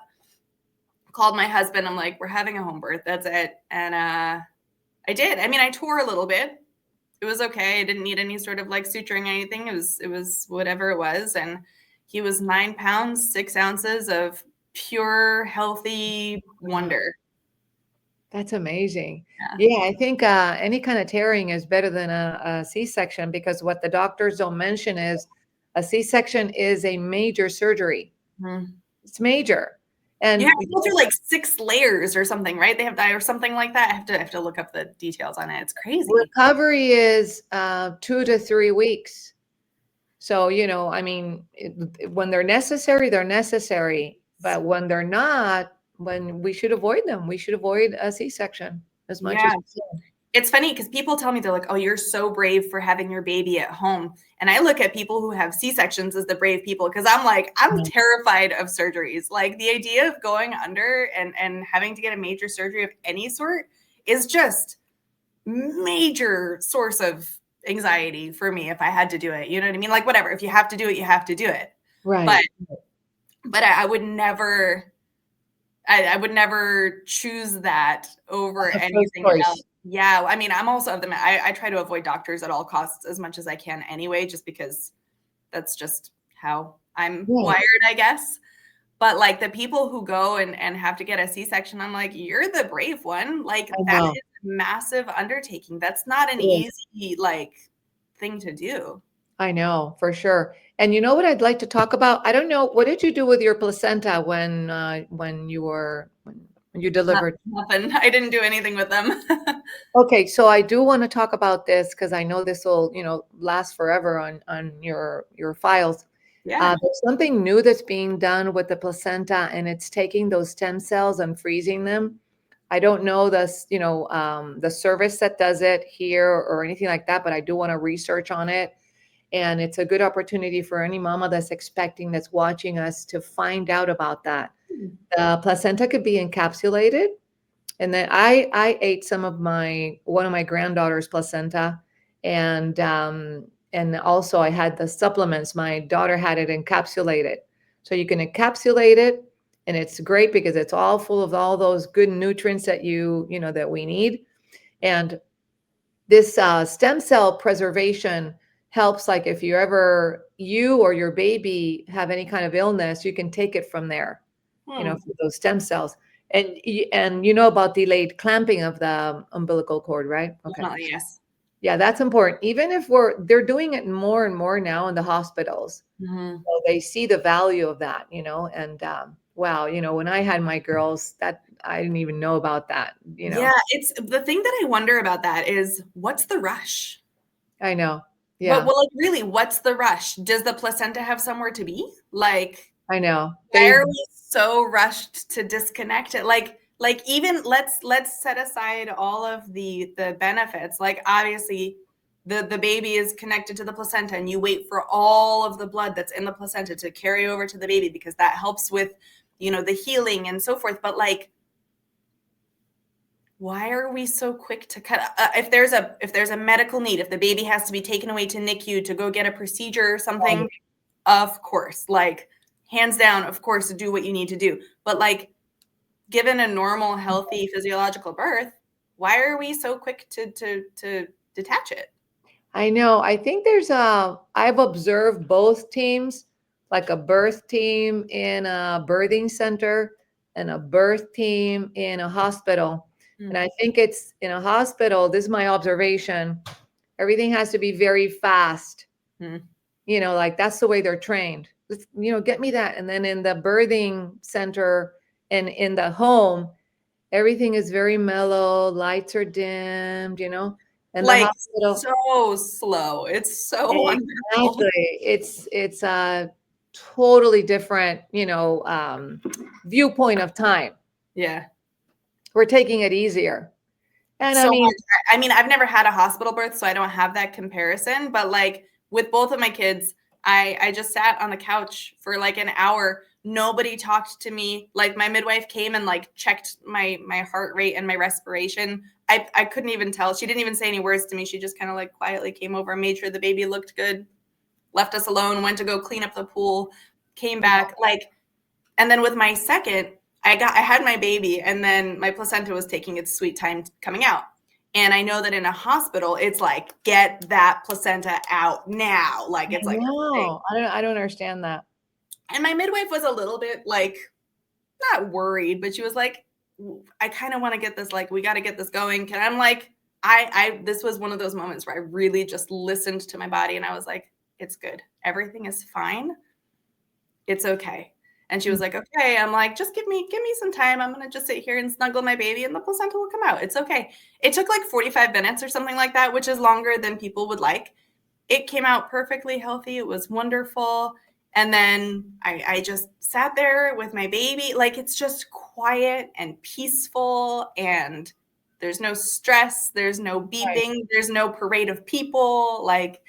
Called my husband. I'm like, we're having a home birth. That's it. And I did. I mean, I tore a little bit. It was okay. I didn't need any sort of like suturing anything. It was whatever it was. And he was 9 pounds, 6 ounces of pure, healthy wonder. That's amazing. Yeah, I think any kind of tearing is better than a C-section because what the doctors don't mention is a C-section is a major surgery. Mm-hmm. It's major. And you have to go through like 6 layers or something, right? They have or something like that. I have to look up the details on it. It's crazy. Recovery is 2 to 3 weeks. So, I mean, when they're necessary, they're necessary. But when they're not, when we should avoid them. We should avoid a C-section as much as we can. it's funny because people tell me, they're like, oh, you're so brave for having your baby at home. And I look at people who have C-sections as the brave people, because I'm like, I'm terrified of surgeries. Like the idea of going under and having to get a major surgery of any sort is just major source of anxiety for me if I had to do it. You know what I mean? Like whatever, if you have to do it, you have to do it. Right. But I would never, I would never choose that over anything else. Yeah, I mean, I'm also of the, I try to avoid doctors at all costs as much as I can anyway, just because that's just how I'm wired, I guess. But like the people who go and have to get a C-section, I'm like, you're the brave one. Like that is a massive undertaking. That's not an easy like thing to do. I know, for sure. And you know what I'd like to talk about? I don't know, what did you do with your placenta when you delivered? Nothing. I didn't do anything with them. Okay, so I do want to talk about this because I know this will, last forever on your files. Yeah. There's something new that's being done with the placenta, and it's taking those stem cells and freezing them. I don't know the service that does it here or anything like that, but I do want to research on it. And it's a good opportunity for any mama that's expecting, that's watching us, to find out about that. The placenta could be encapsulated. And then I ate one of my granddaughter's placenta, and also I had the supplements. My daughter had it encapsulated, so you can encapsulate it, and it's great because it's all full of all those good nutrients that that we need. And this stem cell preservation helps, like if you or your baby have any kind of illness, you can take it from there, for those stem cells. And you know about delayed clamping of the umbilical cord, right? Okay. Definitely, yes. Yeah, that's important. Even if they're doing it more and more now in the hospitals. So they see the value of that, and wow, when I had my girls, that I didn't even know about that, Yeah, it's the thing that I wonder about that is, what's the rush? I know. Yeah. Well, like really, what's the rush? Does the placenta have somewhere to be? Like, I know. why are we so rushed to disconnect it? Like even let's set aside all of the benefits. Like obviously the baby is connected to the placenta, and you wait for all of the blood that's in the placenta to carry over to the baby, because that helps with, the healing and so forth. But like, why are we so quick to cut? If there's a medical need, if the baby has to be taken away to NICU to go get a procedure or something, of course, like hands down, of course, do what you need to do. But like, given a normal, healthy physiological birth, why are we so quick to detach it? I know. I think I've observed both teams, like a birth team in a birthing center and a birth team in a hospital. And I think it's in a hospital, this is my observation, everything has to be very fast. Like that's the way they're trained. Let's, get me that. And then in the birthing center and in the home, everything is very mellow, lights are dimmed, and like the hospital, so slow. It's so wonderful. Exactly. It's a totally different, viewpoint of time. Yeah. We're taking it easier. And so I mean, I've never had a hospital birth, so I don't have that comparison. But like with both of my kids, I just sat on the couch for like an hour. Nobody talked to me. Like my midwife came and like checked my heart rate and my respiration. I couldn't even tell. She didn't even say any words to me. She just kind of like quietly came over, made sure the baby looked good, left us alone, went to go clean up the pool, came back. Like, and then with my second, I had my baby, and then my placenta was taking its sweet time coming out. And I know that in a hospital, it's like, get that placenta out now. Like it's like, no, I don't understand that. And my midwife was a little bit like, not worried, but she was like, I kind of want to get this, like, we got to get this going. And I'm like, this was one of those moments where I really just listened to my body, and I was like, it's good. Everything is fine. It's okay. And she was like, okay. I'm like, just give me some time. I'm going to just sit here and snuggle my baby, and the placenta will come out. It's okay. It took like 45 minutes or something like that, which is longer than people would like. It came out perfectly healthy. It was wonderful. And then I just sat there with my baby. Like, it's just quiet and peaceful. And There's no stress. There's no beeping. There's no parade of people. Like,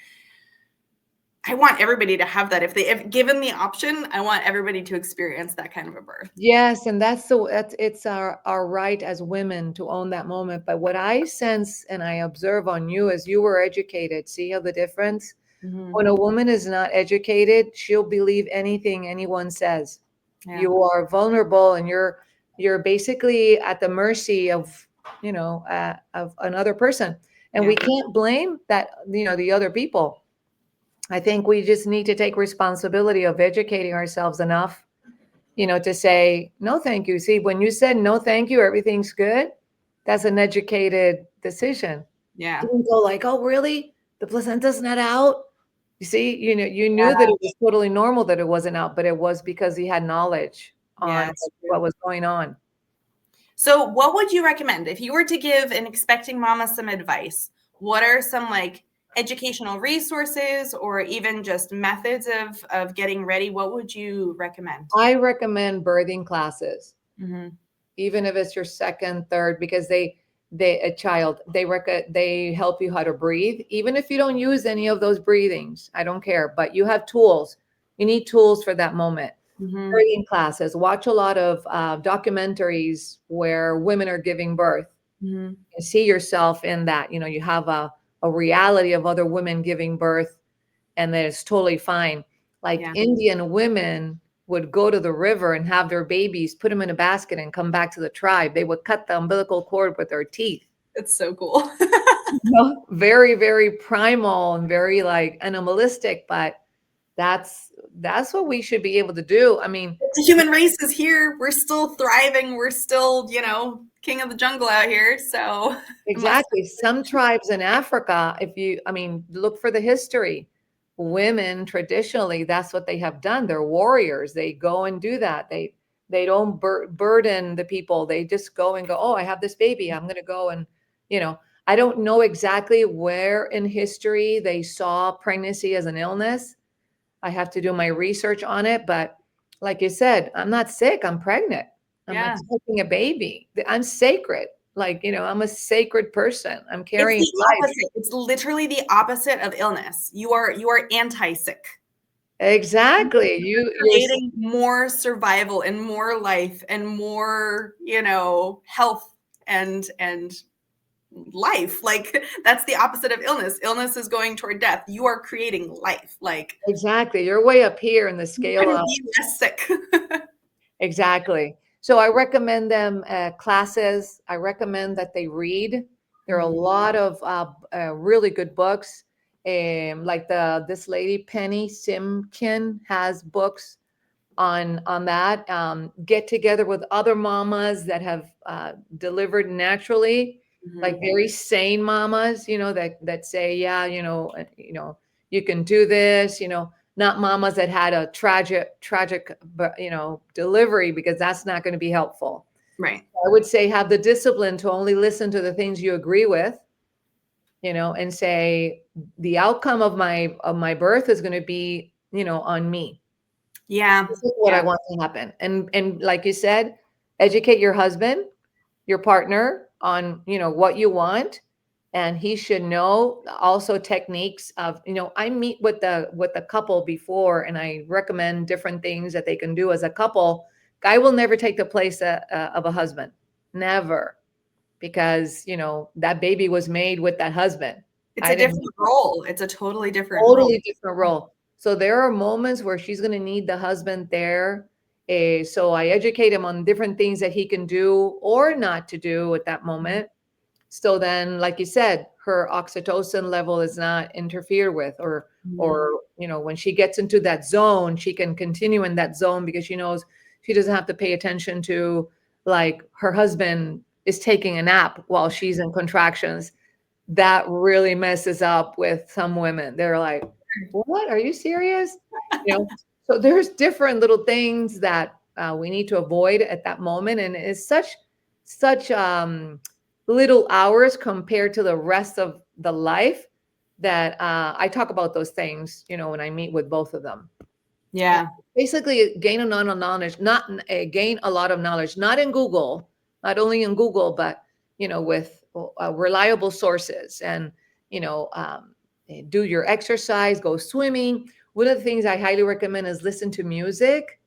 I want everybody to have that. If given the option, I want everybody to experience that kind of a birth. Yes, and it's our right as women to own that moment. But what I sense and I observe on you as you were educated, see how the difference? Mm-hmm. When a woman is not educated, she'll believe anything anyone says. Yeah. You are vulnerable, and you're basically at the mercy of of another person, and we can't blame that the other people. I think we just need to take responsibility of educating ourselves enough to say, no, thank you. See, when you said no, thank you, everything's good, that's an educated decision. Yeah. You didn't go like, oh, really? The placenta's not out? You see, you knew that it was totally normal that it wasn't out, but it was because he had knowledge on what was going on. So what would you recommend if you were to give an expecting mama some advice? What are some like educational resources or even just methods of getting ready? What would you recommend? I recommend birthing classes, Mm-hmm. even if it's your second, third, because they help you how to breathe. Even if you don't use any of those breathings, I don't care, but you have tools. You need tools for that moment. Mm-hmm. Birthing classes, watch a lot of documentaries where women are giving birth. Mm-hmm. And see yourself in that. You have a reality of other women giving birth, and that it's totally fine. Like Indian women would go to the river and have their babies, put them in a basket and come back to the tribe. They would cut the umbilical cord with their teeth. It's so cool. Very, very primal and very like animalistic, but that's what we should be able to do. I mean, the human race is here. We're still thriving. We're still, king of the jungle out here. So exactly. Some tribes in Africa, look for the history. Women traditionally, that's what they have done. They're warriors. They go and do that. They don't burden the people. They just go and go, oh, I have this baby. I'm going to go and, I don't know exactly where in history they saw pregnancy as an illness. I have to do my research on it. But like you said, I'm not sick. I'm pregnant. I'm expecting a baby. I'm sacred. Like, I'm a sacred person. I'm carrying life. Opposite. It's literally the opposite of illness. You are anti-sick. Exactly. You're creating more survival and more life and more, health and life. Like, that's the opposite of illness. Illness is going toward death. You are creating life. Like, exactly. You're way up here in the scale. You couldn't be less sick. Exactly. So I recommend them classes. I recommend that they read. There are a lot of really good books. Like this lady Penny Simkin has books on that. Get together with other mamas that have delivered naturally, like very sane mamas, that say, yeah, you can do this, not mamas that had a tragic, delivery, because that's not going to be helpful. Right. I would say have the discipline to only listen to the things you agree with, and say the outcome of my birth is going to be, on me. Yeah. This is what I want to happen. And like you said, educate your husband, your partner on, what you want. And he should know also techniques of, I meet with the couple before, and I recommend different things that they can do as a couple. Guy will never take the place of a husband. Never. Because, that baby was made with that husband. It's a different role. It's a totally different role. So there are moments where she's going to need the husband there. So I educate him on different things that he can do or not to do at that moment. So then, like you said, her oxytocin level is not interfered with, or when she gets into that zone, she can continue in that zone because she knows she doesn't have to pay attention to, like, her husband is taking a nap while she's in contractions. That really messes up with some women. They're like, what? Are you serious? So there's different little things that we need to avoid at that moment. And it's such little hours compared to the rest of the life that I talk about those things, when I meet with both of them. Yeah. Basically gain a lot of knowledge, not in Google, not only in Google, but, with reliable sources, and do your exercise, go swimming. One of the things I highly recommend is listen to music.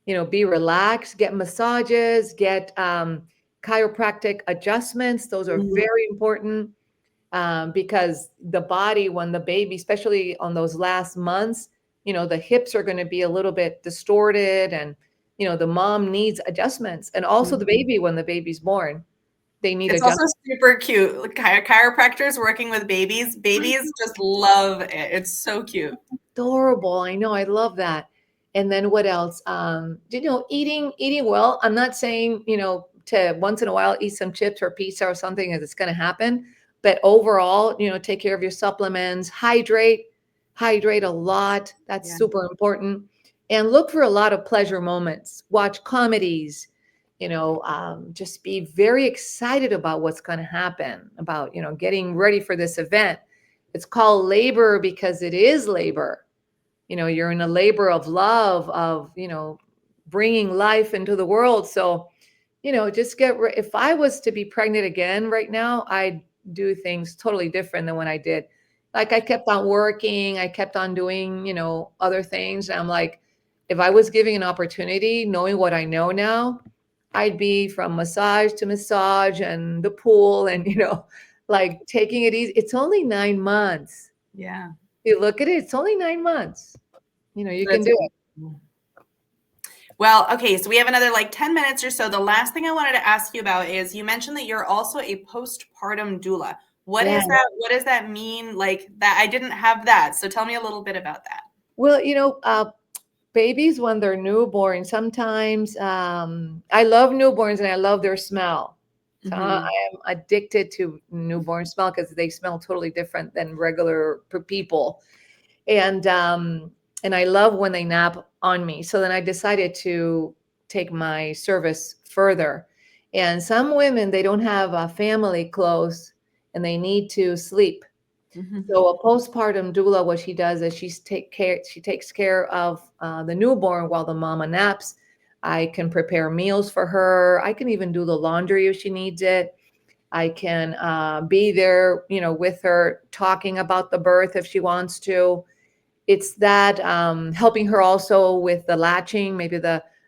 Be relaxed, get massages, get chiropractic adjustments. Those are Mhm. very important, because the body, when the baby, especially on those last months, the hips are going to be a little bit distorted, and the mom needs adjustments, and also the Mhm. baby, when the baby's born, they need It's also adjustments. super cute. Like, chiropractors working with babies. Babies just love it. It's so cute. Adorable. I know. I love that. And then what else? Eating well. I'm not saying, to once in a while eat some chips or pizza or something, as it's going to happen. But overall, take care of your supplements, hydrate a lot. That's Yeah. super important. And look for a lot of pleasure moments. Watch comedies, just be very excited about what's going to happen, about, getting ready for this event. It's called labor because it is labor. You're in a labor of love, of bringing life into the world. So just if I was to be pregnant again right now, I'd do things totally different than when I did. Like, I kept on working, I kept on doing other things, and I'm like, if I was giving an opportunity, knowing what I know now, I'd be from massage to massage and the pool, and like, taking it easy. It's only 9 months. Yeah. You look at it, it's only 9 months. You can That's do it. Well, okay, so we have another like 10 minutes or so. The last thing I wanted to ask you about is you mentioned that you're also a postpartum doula. What Yeah. is that? What does that mean? Like that, I didn't have that. So tell me a little bit about that. Well, babies, when they're newborn, sometimes I love newborns and I love their smell. So I Mhm. am addicted to newborn smell because they smell totally different than regular people. And I love when they nap on me. So then I decided to take my service further. And some women, they don't have a family close and they need to sleep. Mhm. So a postpartum doula, what she does is she takes care of the newborn while the mama naps. I can prepare meals for her. I can even do the laundry if she needs it. I can be there, with her, talking about the birth if she wants to. It's that helping her also with the latching,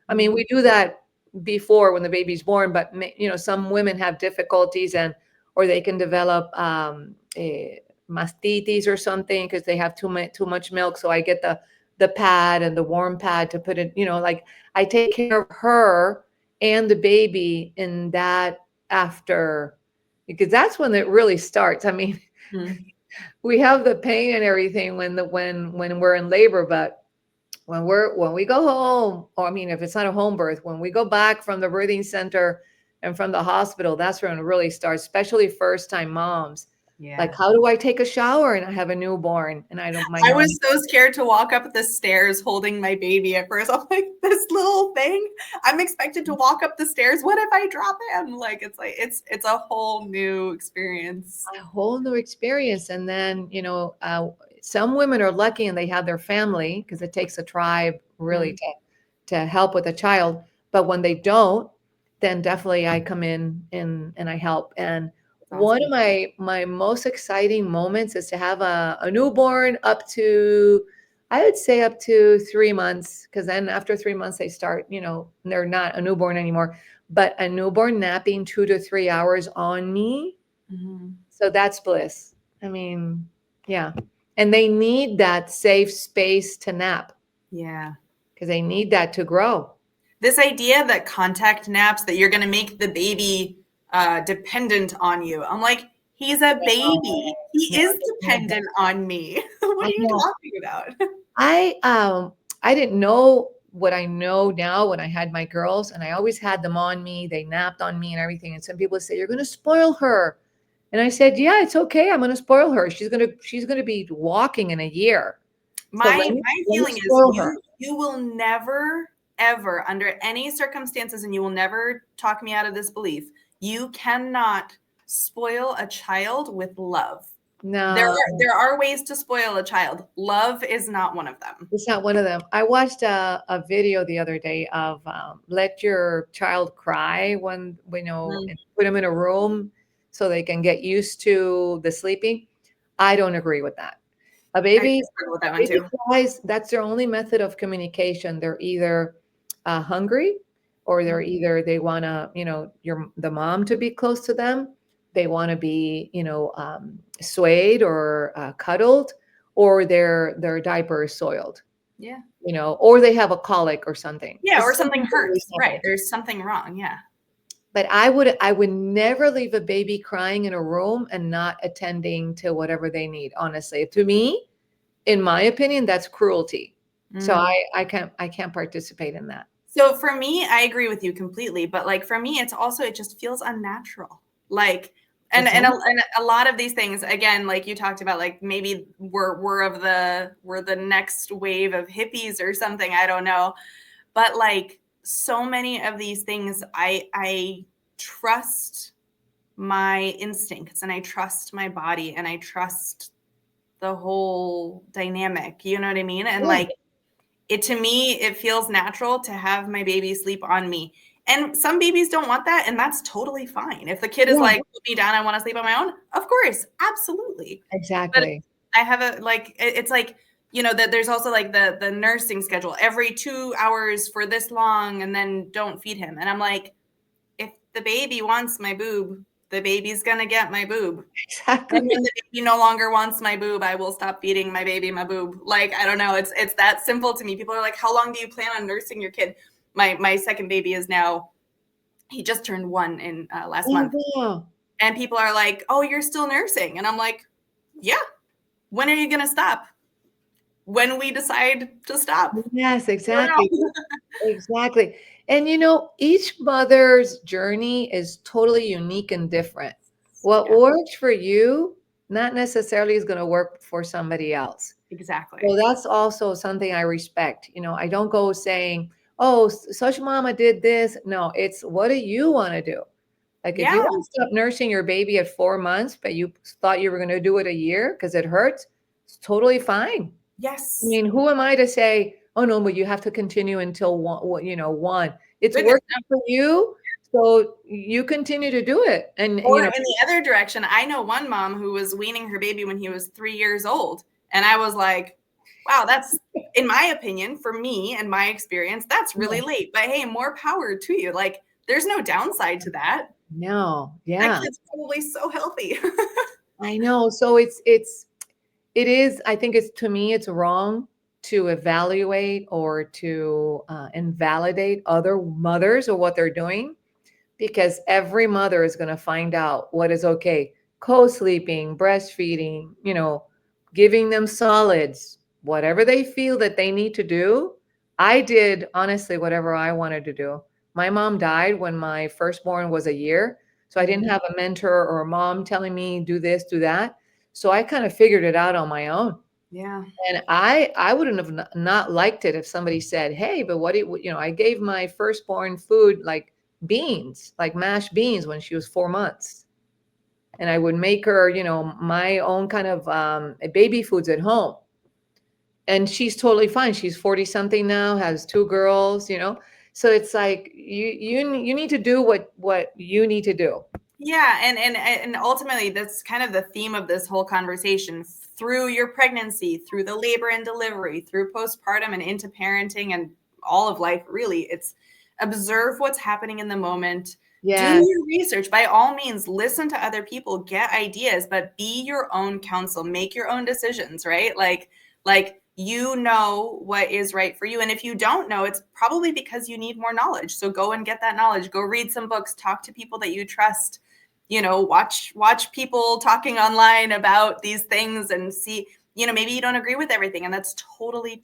I mean, we do that before when the baby's born, but some women have difficulties, or they can develop mastitis or something because they have too much milk. So I get the pad and the warm pad to put it, like, I take care of her and the baby in that after, because that's when it really starts. I mean, Mhm. we have the pain and everything when we're in labor, but when we go home, or I mean, if it's not a home birth, when we go back from the birthing center and from the hospital, that's when it really starts, especially first time moms. Like, Yeah. how do I take a shower and I have a newborn and I don't, my I mom. was so scared to walk up the stairs holding my baby at first. I'm like, this little thing, I'm expected to walk up the stairs. What if I drop him? It's a whole new experience. A whole new experience. And then, some women are lucky and they have their family, because it takes a tribe really Mm. to help with a child. But when they don't, then definitely I come in and I help. And That's one awesome. of my most exciting moments is to have a newborn up to, I would say, up to 3 months, because then after 3 months they start, they're not a newborn anymore, but a newborn napping 2 to 3 hours on me. Mhm. So that's bliss. I mean, yeah. And they need that safe space to nap, Yeah. because they need that to grow. This idea that contact naps, that you're going to make the baby dependent on you. I'm like, he's a baby. He No, is no, dependent on me. What I are you know. talking about? I didn't know what I know now when I had my girls, and I always had them on me. They napped on me and everything. And some people say, "You're going to spoil her." And I said, "Yeah, it's okay. I'm going to spoil her. She's going to be walking in a year. So let me My let me feeling is spoil her." you will never ever under any circumstances, and you will never talk me out of this belief, you cannot spoil a child with love. No, There are ways to spoil a child. Love is not one of them. it's not one of them. I watched a video the other day of let your child cry when, Mm. and put them in a room. so they can get used to the sleeping. I don't agree with that. A I baby, struggle with that one baby too. cries, that's their only method of communication. They're either hungry, or they're either they want to, the mom to be close to them. They want to be, swayed or cuddled, or their diaper is soiled, Yeah. or they have a colic or something. Yeah, or It's something really hurts. Right. simple. There's something wrong. Yeah. But I would never leave a baby crying in a room and not attending to whatever they need. Honestly, to me, in my opinion, that's cruelty. So Mm. I can't participate in that. So for me, I agree with you completely. But like for me, it's also, it just feels unnatural. Like, and a lot of these things, again, like you talked about, like maybe we're the next wave of hippies or something. I don't know. But like so many of these things, I trust my instincts and I trust my body and I trust the whole dynamic. You know what I mean? And Yeah. like it, to me, it feels natural to have my baby sleep on me. And some babies don't want that, and that's totally fine. If the kid is Yeah, like, put me down, I want to sleep on my own, of course, absolutely. But exactly. I have a like it's like, that there's also like the nursing schedule every 2 hours for this long and then don't feed him. And I'm like, if the baby wants my boob, the baby's gonna get my boob. And Exactly. when the baby no longer wants my boob, I will stop feeding my baby my boob. Like, I don't know. It's that simple to me. People are like, how long do you plan on nursing your kid? My second baby is now, he just turned 1 in last Oh, month. wow. And people are like, oh, you're still nursing. And I'm like, yeah. When are you going to stop? When we decide to stop. Yes, I don't exactly. know. Exactly. And each mother's journey is totally unique and different. What Yeah, works for you, not necessarily is going to work for somebody else. So exactly. that's also something I respect. I don't go saying, "Oh, such mama did this." No, it's what do you want to do? Like if you Yeah. want to stop nursing your baby at 4 months, but you thought you were going to do it a year because it hurts, it's totally fine. I Yes. mean, who am I to say, "Oh no, but you have to continue until one." It's Goodness. working for you, so you continue to do it. And Or in the other direction, I know one mom who was weaning her baby when he was 3 years old. And I was like, wow, that's, in my opinion, for me and my experience, that's really late. But hey, more power to you. Like, there's no downside to that. no, That yeah, kid's probably so healthy. I know. So it is. I think it's to me, it's wrong to evaluate or to invalidate other mothers or what they're doing, because every mother is going to find out what is okay. Co-sleeping, breastfeeding, giving them solids, whatever they feel that they need to do. I did honestly whatever I wanted to do. My mom died when my firstborn was a year, so I didn't have a mentor or a mom telling me do this, do that. So I kind of figured it out on my own. Yeah. And I wouldn't have not liked it if somebody said, "Hey, but what do I gave my firstborn food like beans, like mashed beans when she was 4 months. And I would make her, my own kind of baby foods at home. And she's totally fine. She's 40 something now, has two girls. So it's like you need to do what you need to do. Yeah, and ultimately that's kind of the theme of this whole conversation. Through your pregnancy, through the labor and delivery, through postpartum and into parenting and all of life, really, it's observe what's happening in the moment. Do Yes, your research. By all means, listen to other people, get ideas, but be your own counsel, make your own decisions, right? Like you know what is right for you. And if you don't know, it's probably because you need more knowledge. So go and get that knowledge. Go read some books, talk to people that you trust, watch people talking online about these things and see, maybe you don't agree with everything, and that's totally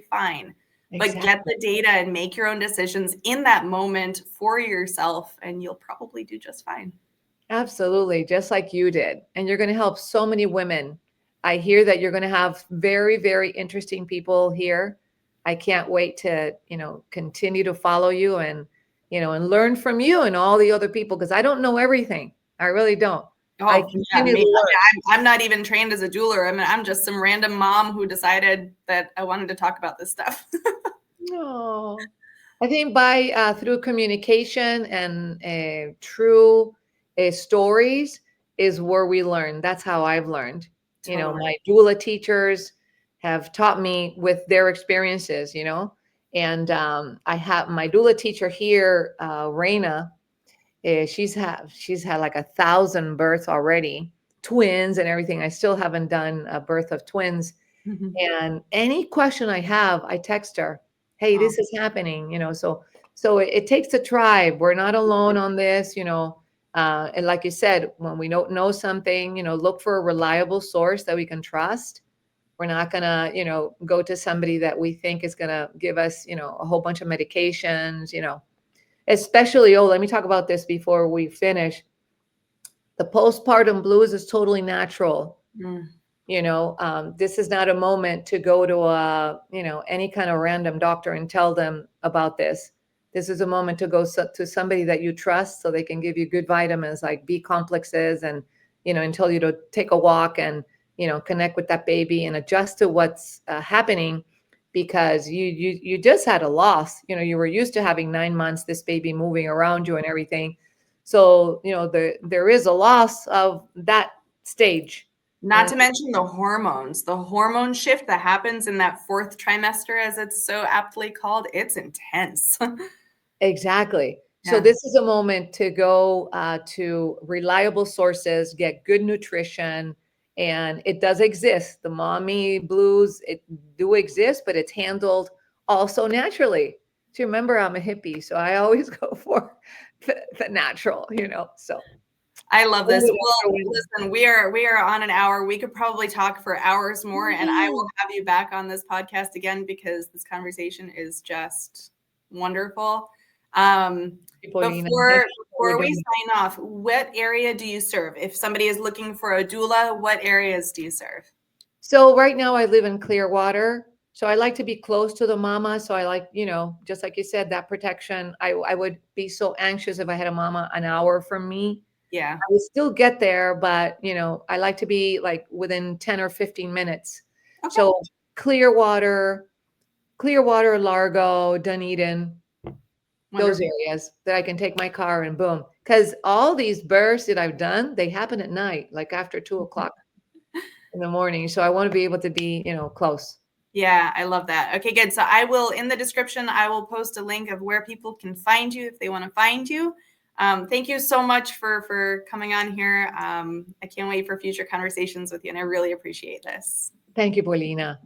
fine. But get exactly. the data and make your own decisions in that moment for yourself, and you'll probably do just fine. Absolutely, just like you did. And you're going to help so many women. I hear that you're going to have very, very interesting people here. I can't wait to, continue to follow you and learn from you and all the other people, because I don't know everything. I really don't. I Oh, yeah, continue to me. learn. I'm not even trained as a jeweler. I mean, I'm just some random mom who decided that I wanted to talk about this stuff. No, I think by through communication and true stories, is where we learn. That's how I've learned. Totally. My doula teachers have taught me with their experiences, and I have my doula teacher here, Raina. She's had like 1,000 births already, twins and everything. I still haven't done a birth of twins. And any question I have, I text her, hey, Oh, this is happening, so it takes a tribe. We're not alone on this, and like you said, when we don't know something, look for a reliable source that we can trust. We're not gonna, go to somebody that we think is gonna give us, a whole bunch of medications, especially, let me talk about this before we finish. The postpartum blues is totally natural. mm. This is not a moment to go to any kind of random doctor and tell them about this. This is a moment to go to somebody that you trust, so they can give you good vitamins like B complexes, and tell you to take a walk and connect with that baby and adjust to what's happening, because you just had a loss. You were used to having 9 months, this baby moving around you and everything. So there is a loss of that stage. Not to mention the hormone shift that happens in that fourth trimester, as it's so aptly called. It's intense. Exactly. So Yeah. this is a moment to go to reliable sources, get good nutrition, and it does exist. The mommy blues, it do exist, but it's handled also naturally. So remember, I'm a hippie, so I always go for the natural, So I love this. Well, listen, we are on an hour. We could probably talk for hours more, and I will have you back on this podcast again, because this conversation is just wonderful. Before we sign off, what area do you serve? If somebody is looking for a doula, what areas do you serve? So right now I live in Clearwater. So I like to be close to the mama. So I like, just like you said, that protection. I would be so anxious if I had a mama an hour from me. Yeah. I would still get there, but I like to be like within 10 or 15 minutes. Okay. So Clearwater, Largo, Dunedin, those areas that I can take my car and boom. Because all these births that I've done, they happen at night, like after 2 o'clock in the morning. So I want to be able to be, close. Yeah, I love that. Okay, good. So I will, in the description, I will post a link of where people can find you if they want to find you. Thank you so much for coming on here. I can't wait for future conversations with you, and I really appreciate this. Thank you, Paulina.